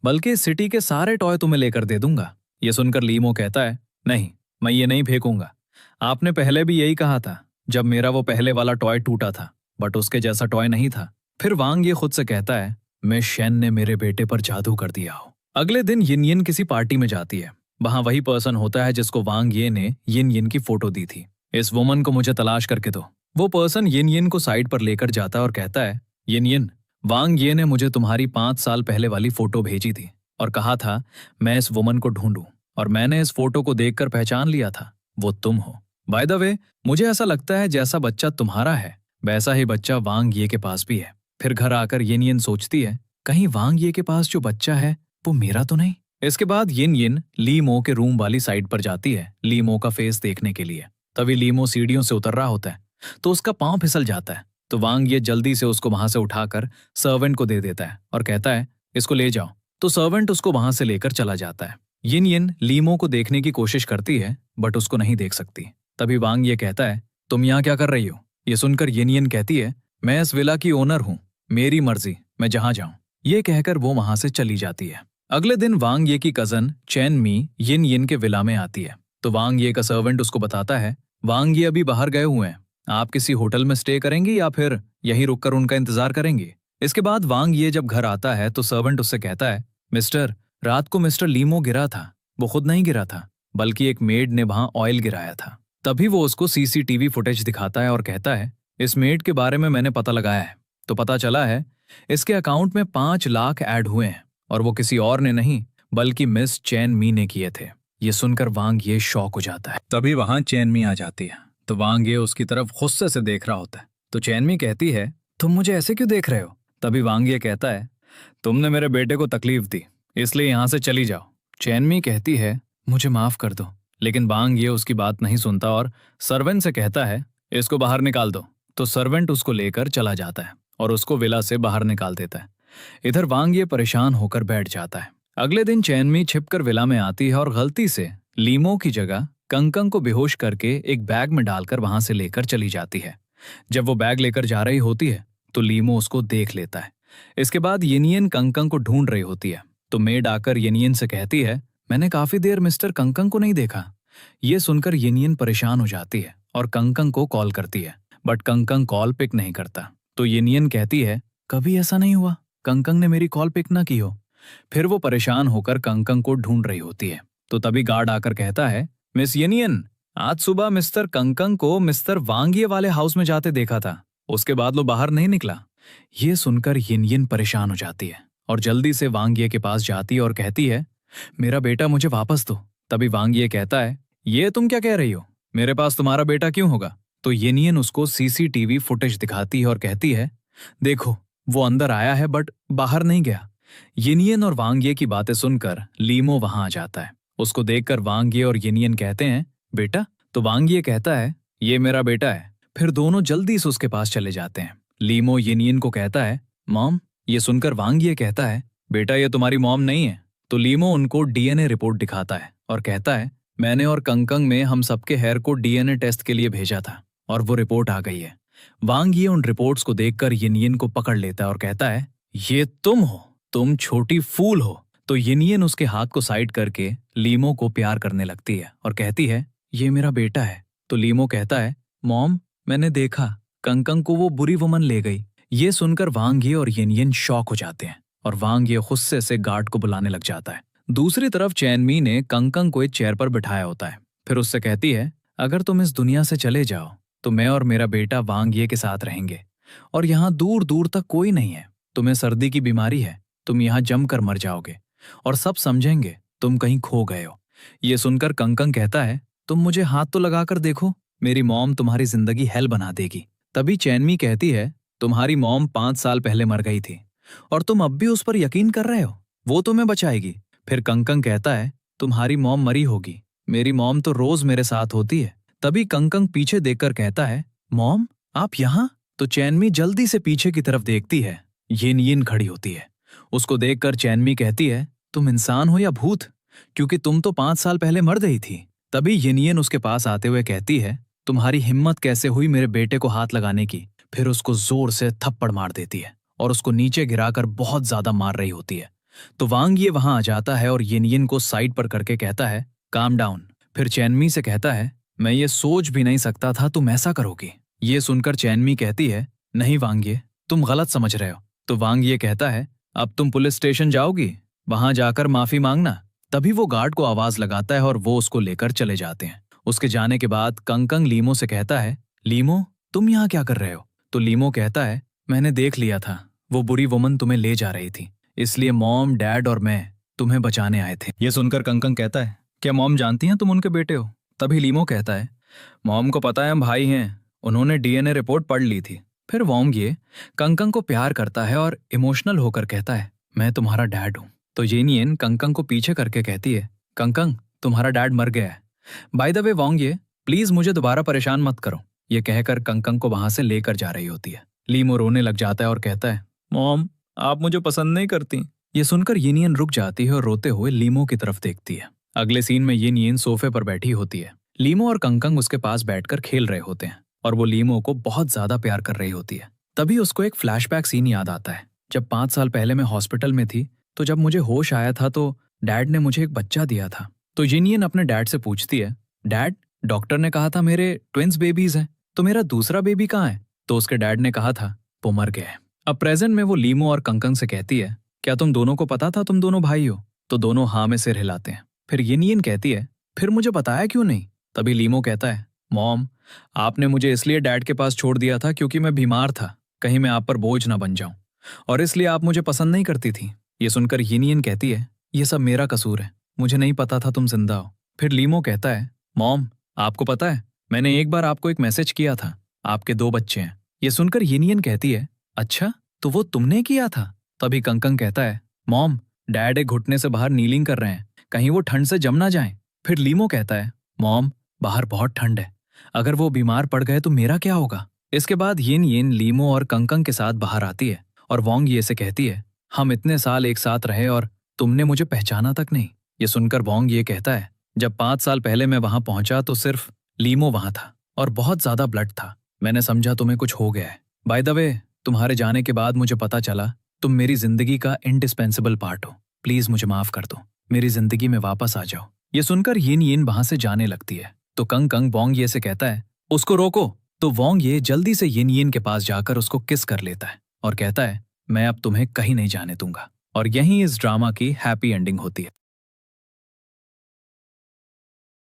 बल्कि इस सिटी के सारे टॉय तुम्हें लेकर दे दूंगा। ये सुनकर लीमो कहता है, नहीं, मैं ये नहीं फेंकूंगा। आपने पहले भी यही कहा था जब मेरा वो पहले वाला टॉय टूटा था, बट उसके जैसा टॉय नहीं था। फिर वांग ये खुद से कहता है, मैं शेन ने मेरे बेटे पर जादू कर दिया हो। अगले दिन यिन यिन किसी पार्टी में जाती है। वहां वही पर्सन होता है जिसको वांग ये ने यिन यिन की फोटो दी थी। इस वुमन को मुझे तलाश करके दो। वो पर्सन यिन यिन को साइड पर लेकर जाता है और कहता है, यिन यिन, वांग ये ने मुझे तुम्हारी 5 साल पहले वाली फोटो भेजी थी और कहा था मैं इस वुमन को ढूंढूं, और मैंने इस फोटो को देखकर पहचान लिया था, वो तुम हो। बाय द वे, मुझे ऐसा लगता है जैसा बच्चा तुम्हारा है वैसा ही बच्चा वांग ये के पास भी है। फिर घर आकर यिन यिन सोचती है, कहीं वांग ये के पास जो बच्चा है वो मेरा तो नहीं। इसके बाद यिन यिन लीमो के रूम वाली साइड पर जाती है लीमो का फेस देखने के लिए। तभी लीमो सीढ़ियों से उतर रहा होता है तो उसका पांव फिसल जाता है। तो वांग ये जल्दी से उसको वहां से उठाकर सर्वेंट को दे देता है और कहता है, इसको ले जाओ। तो सर्वेंट उसको वहां से लेकर चला जाता है। यिन यिन लीमो को देखने की कोशिश करती है बट उसको नहीं देख सकती। तभी वांग ये कहता है, तुम यहाँ क्या कर रही हो? ये सुनकर यिन यिन कहती है, मैं इस विला की ओनर हूँ, मेरी मर्जी, मैं जहां जाऊं। ये कहकर वो वहां से चली जाती है। अगले दिन वांग ये की कजन चैन मी यिन यिन के विला में आती है। तो वांग ये का सर्वेंट उसको बताता है, वांग ये अभी बाहर गए हुए हैं, आप किसी होटल में स्टे करेंगी या फिर यहीं रुककर उनका इंतजार करेंगी? इसके बाद वांग ये जब घर आता है तो सर्वेंट उससे कहता है, मिस्टर, रात को मिस्टर लीमो गिरा था, वो खुद नहीं गिरा था, बल्कि एक मेड ने वहां ऑयल गिराया था। तभी वो उसको सीसीटीवी फुटेज दिखाता है और कहता है, इस मेड के बारे में मैंने पता लगाया है, तो पता चला है इसके अकाउंट में 5 लाख ऐड हुए हैं और वो किसी और ने नहीं बल्कि मिस चैन मी ने किए थे। ये सुनकर वांग ये शॉक हो जाता है। तभी वहां चैन मी आ जाती है। तो वांग ये उसकी तरफ गुस्से से देख रहा होता है। तो चैन मी कहती है, तुम मुझे ऐसे क्यों देख रहे हो? तभी वांग ये कहता है, तुमने मेरे बेटे को तकलीफ दी, इसलिए यहां से चली जाओ। चैन मी कहती है, मुझे माफ कर दो। लेकिन वांग ये उसकी बात नहीं सुनता और सर्वेंट से कहता है, इसको बाहर निकाल दो। तो सर्वेंट उसको लेकर चला जाता है और उसको विला से बाहर निकाल देता है। इधर वांग ये परेशान होकर बैठ जाता है। अगले दिन चैनमी छिपकर विला में आती है और गलती से लीमो की जगह कंकंग को बेहोश करके एक बैग में डालकर वहां से लेकर चली जाती है। जब वो बैग लेकर जा रही होती है तो लीमो उसको देख लेता है। इसके बाद येनियन कंकंग को ढूंढ रही होती है। तो मेड आकर येनियन से कहती है, मैंने काफी देर मिस्टर कंकंग को नहीं देखा। ये सुनकर येनियन परेशान हो जाती है और कंकंग को कॉल करती है, बट कंकंग कॉल पिक नहीं करता। तो येनियन कहती है, कभी ऐसा नहीं हुआ कंकंग ने मेरी कॉल पिक ना की हो। फिर वो परेशान होकर कंकंग को ढूंढ रही होती है। तो तभी गार्ड आकर कहता है, मिस येनियन, आज सुबह मिस्टर कंकंग को मिस्टर वांगिये वाले हाउस में जाते देखा था, उसके बाद वो बाहर नहीं निकला। ये सुनकर येनियन परेशान हो जाती है और जल्दी से वांगिये के पास जाती है और कहती है, मेरा बेटा मुझे वापस दो। तभी वांगिये कहता है, ये तुम क्या कह रही हो, मेरे पास तुम्हारा बेटा क्यों होगा? तो येनियन उसको सीसीटीवी फुटेज दिखाती है और कहती है, देखो वो अंदर आया है बट बाहर नहीं गया। येनियन और वांगिये की बातें सुनकर लीमो वहां आ जाता है। उसको देखकर वांगिये और येनियन कहते हैं, बेटा? तो वांगिये कहता है, ये मेरा बेटा है। फिर दोनों जल्दी से उसके पास चले जाते हैं। लीमो येनियन को कहता है, मॉम। ये सुनकर वांगिये कहता है, बेटा ये तुम्हारी मॉम नहीं है। तो लीमो उनको डीएनए रिपोर्ट दिखाता है और कहता है, मैंने और कंकंग में हम सबके हेयर को डीएनए टेस्ट के लिए भेजा था और वो रिपोर्ट आ गई है। वांगिये उन रिपोर्ट्स को देखकर येनियन को पकड़ लेता है और कहता है, ये तुम हो, तुम छोटी फूल हो। तो येनियन उसके हाथ को साइड करके लीमो को प्यार करने लगती है और कहती है, ये मेरा बेटा है। तो लीमो कहता है, मॉम मैंने देखा कंकंग को वो बुरी वुमन ले गई। ये सुनकर वांगिये और येनियन शॉक हो जाते हैं और वांगिये गुस्से से गार्ड को बुलाने लग जाता है। दूसरी तरफ चैनमी ने कंकंग को एक चेयर पर बिठाया होता है। फिर उससे कहती है, अगर तुम इस दुनिया से चले जाओ तो मैं और मेरा बेटा वांगिये के साथ रहेंगे और यहाँ दूर दूर तक कोई नहीं है। तुम्हें सर्दी की बीमारी है, तुम यहाँ जमकर मर जाओगे और सब समझेंगे तुम कहीं खो गए हो। ये सुनकर कंकंग कहता है, तुम मुझे हाथ तो लगाकर देखो, मेरी मॉम तुम्हारी जिंदगी हेल बना देगी। तभी चैनमी कहती है, तुम्हारी मॉम 5 साल पहले मर गई थी और तुम अब भी उस पर यकीन कर रहे हो, वो तुम्हें बचाएगी। फिर कंकंग कहता है, तुम्हारी मॉम मरी होगी, मेरी मॉम तो रोज मेरे साथ होती है। तभी कंकंग पीछे देखकर कहता है, मॉम आप यहाँ? तो चैनमी जल्दी से पीछे की तरफ देखती है। येन येन खड़ी होती है। उसको देखकर चैनमी कहती है, तुम इंसान हो या भूत? क्योंकि तुम तो 5 साल पहले मर गई थी। तभी येन येन उसके पास आते हुए कहती है, तुम्हारी हिम्मत कैसे हुई मेरे बेटे को हाथ लगाने की? फिर उसको जोर से थप्पड़ मार देती है और उसको नीचे गिराकर बहुत ज्यादा मार रही होती है। तो वांग ये वहां आ जाता है और येन येन को साइड पर करके कहता है, काम डाउन। फिर चैनमी से कहता है, मैं ये सोच भी नहीं सकता था तुम ऐसा करोगी। ये सुनकर चैनमी कहती है, नहीं वांग्ये, तुम गलत समझ रहे हो। तो वांग ये कहता है, अब तुम पुलिस स्टेशन जाओगी, वहां जाकर माफी मांगना। तभी वो गार्ड को आवाज लगाता है और वो उसको लेकर चले जाते हैं। उसके जाने के बाद कंकंग लीमो से कहता है, लीमो तुम यहाँ क्या कर रहे हो? तो लीमो कहता है, मैंने देख लिया था वो बुरी वुमन तुम्हें ले जा रही थी, इसलिए मॉम, डैड और मैं तुम्हें बचाने आए थे। ये सुनकर कंकंग कहता है, क्या मॉम जानती हैं तुम उनके बेटे हो? तभी लीमो कहता है, मॉम को पता है हम भाई हैं, उन्होंने डीएनए रिपोर्ट पढ़ ली थी। फिर वोंग ये कंकंग को प्यार करता है और इमोशनल होकर कहता है, मैं तुम्हारा डैड हूं। तो येनियन कंकंग को पीछे करके कहती है, कंकंग तुम्हारा डैड मर गया है। बाय द वे वोंग ये, प्लीज मुझे दोबारा परेशान मत करो। ये कहकर कंकंग को वहां से लेकर जा रही होती है। लीमो रोने लग जाता है और कहता है, मॉम आप मुझे पसंद नहीं करती। ये सुनकर येनियन रुक जाती है और रोते हुए लीमो की तरफ देखती है। अगले सीन में येनियन सोफे पर बैठी होती है। लीमो और कंकंग उसके पास बैठकर खेल रहे होते हैं और वो लीमो को बहुत ज्यादा प्यार कर रही होती है। तभी उसको एक फ्लैशबैक सीन याद आता है। जब 5 साल पहले मैं हॉस्पिटल में थी, तो जब मुझे होश आया था तो डैड ने मुझे एक बच्चा दिया था। तो येनियन अपने डैड से पूछती है, डैड डॉक्टर ने कहा था मेरे ट्विंस बेबीज हैं, तो मेरा दूसरा बेबी कहाँ है? तो उसके डैड ने कहा था वो मर गया है। अब प्रेजेंट में वो लीमो और कंकंग से कहती है, क्या तुम दोनों को पता था तुम दोनों भाई हो? तो दोनों हाँ में सिर हिलाते हैं। फिर येनियन कहती है, फिर मुझे बताया क्यों नहीं? तभी लीमो कहता है, मॉम आपने मुझे इसलिए डैड के पास छोड़ दिया था क्योंकि मैं बीमार था, कहीं मैं आप पर बोझ ना बन जाऊं, और इसलिए आप मुझे पसंद नहीं करती थी। ये सुनकर येनियन कहती है, ये सब मेरा कसूर है, मुझे नहीं पता था तुम जिंदा हो। फिर लीमो कहता है, मॉम आपको पता है मैंने एक बार आपको एक मैसेज किया था, आपके 2 बच्चे हैं। ये सुनकर येनियन कहती है, अच्छा तो वो तुमने किया था? तभी कंकंग कहता है, मॉम डैड एक घुटने से बाहर नीलिंग कर रहे हैं, कहीं वो ठंड से जम ना जाए। फिर लीमो कहता है, मॉम बाहर बहुत ठंड है, अगर वो बीमार पड़ गए तो मेरा क्या होगा? इसके बाद येन लीमो और कंकंग के साथ बाहर आती है और वोंग ये से कहती है, हम इतने साल एक साथ रहे और तुमने मुझे पहचाना तक नहीं। ये सुनकर वोंग ये कहता है, जब 5 साल पहले मैं वहां पहुंचा तो सिर्फ लीमो वहां था और बहुत ज्यादा ब्लड था। मैंने समझा तुम्हें कुछ हो गया है। बाय द वे तुम्हारे जाने के बाद मुझे पता चला तुम मेरी जिंदगी का इंडिस्पेंसिबल पार्ट हो। प्लीज मुझे माफ कर दो, मेरी जिंदगी में वापस आ जाओ। ये सुनकर येन वहां से जाने लगती है तो कंकंग वोंग ये से कहता है, उसको रोको। तो वोंग ये जल्दी से येन के पास जाकर उसको किस कर लेता है और कहता है, मैं अब तुम्हें कहीं नहीं जाने दूंगा। और यहीं इस ड्रामा की हैप्पी एंडिंग होती है।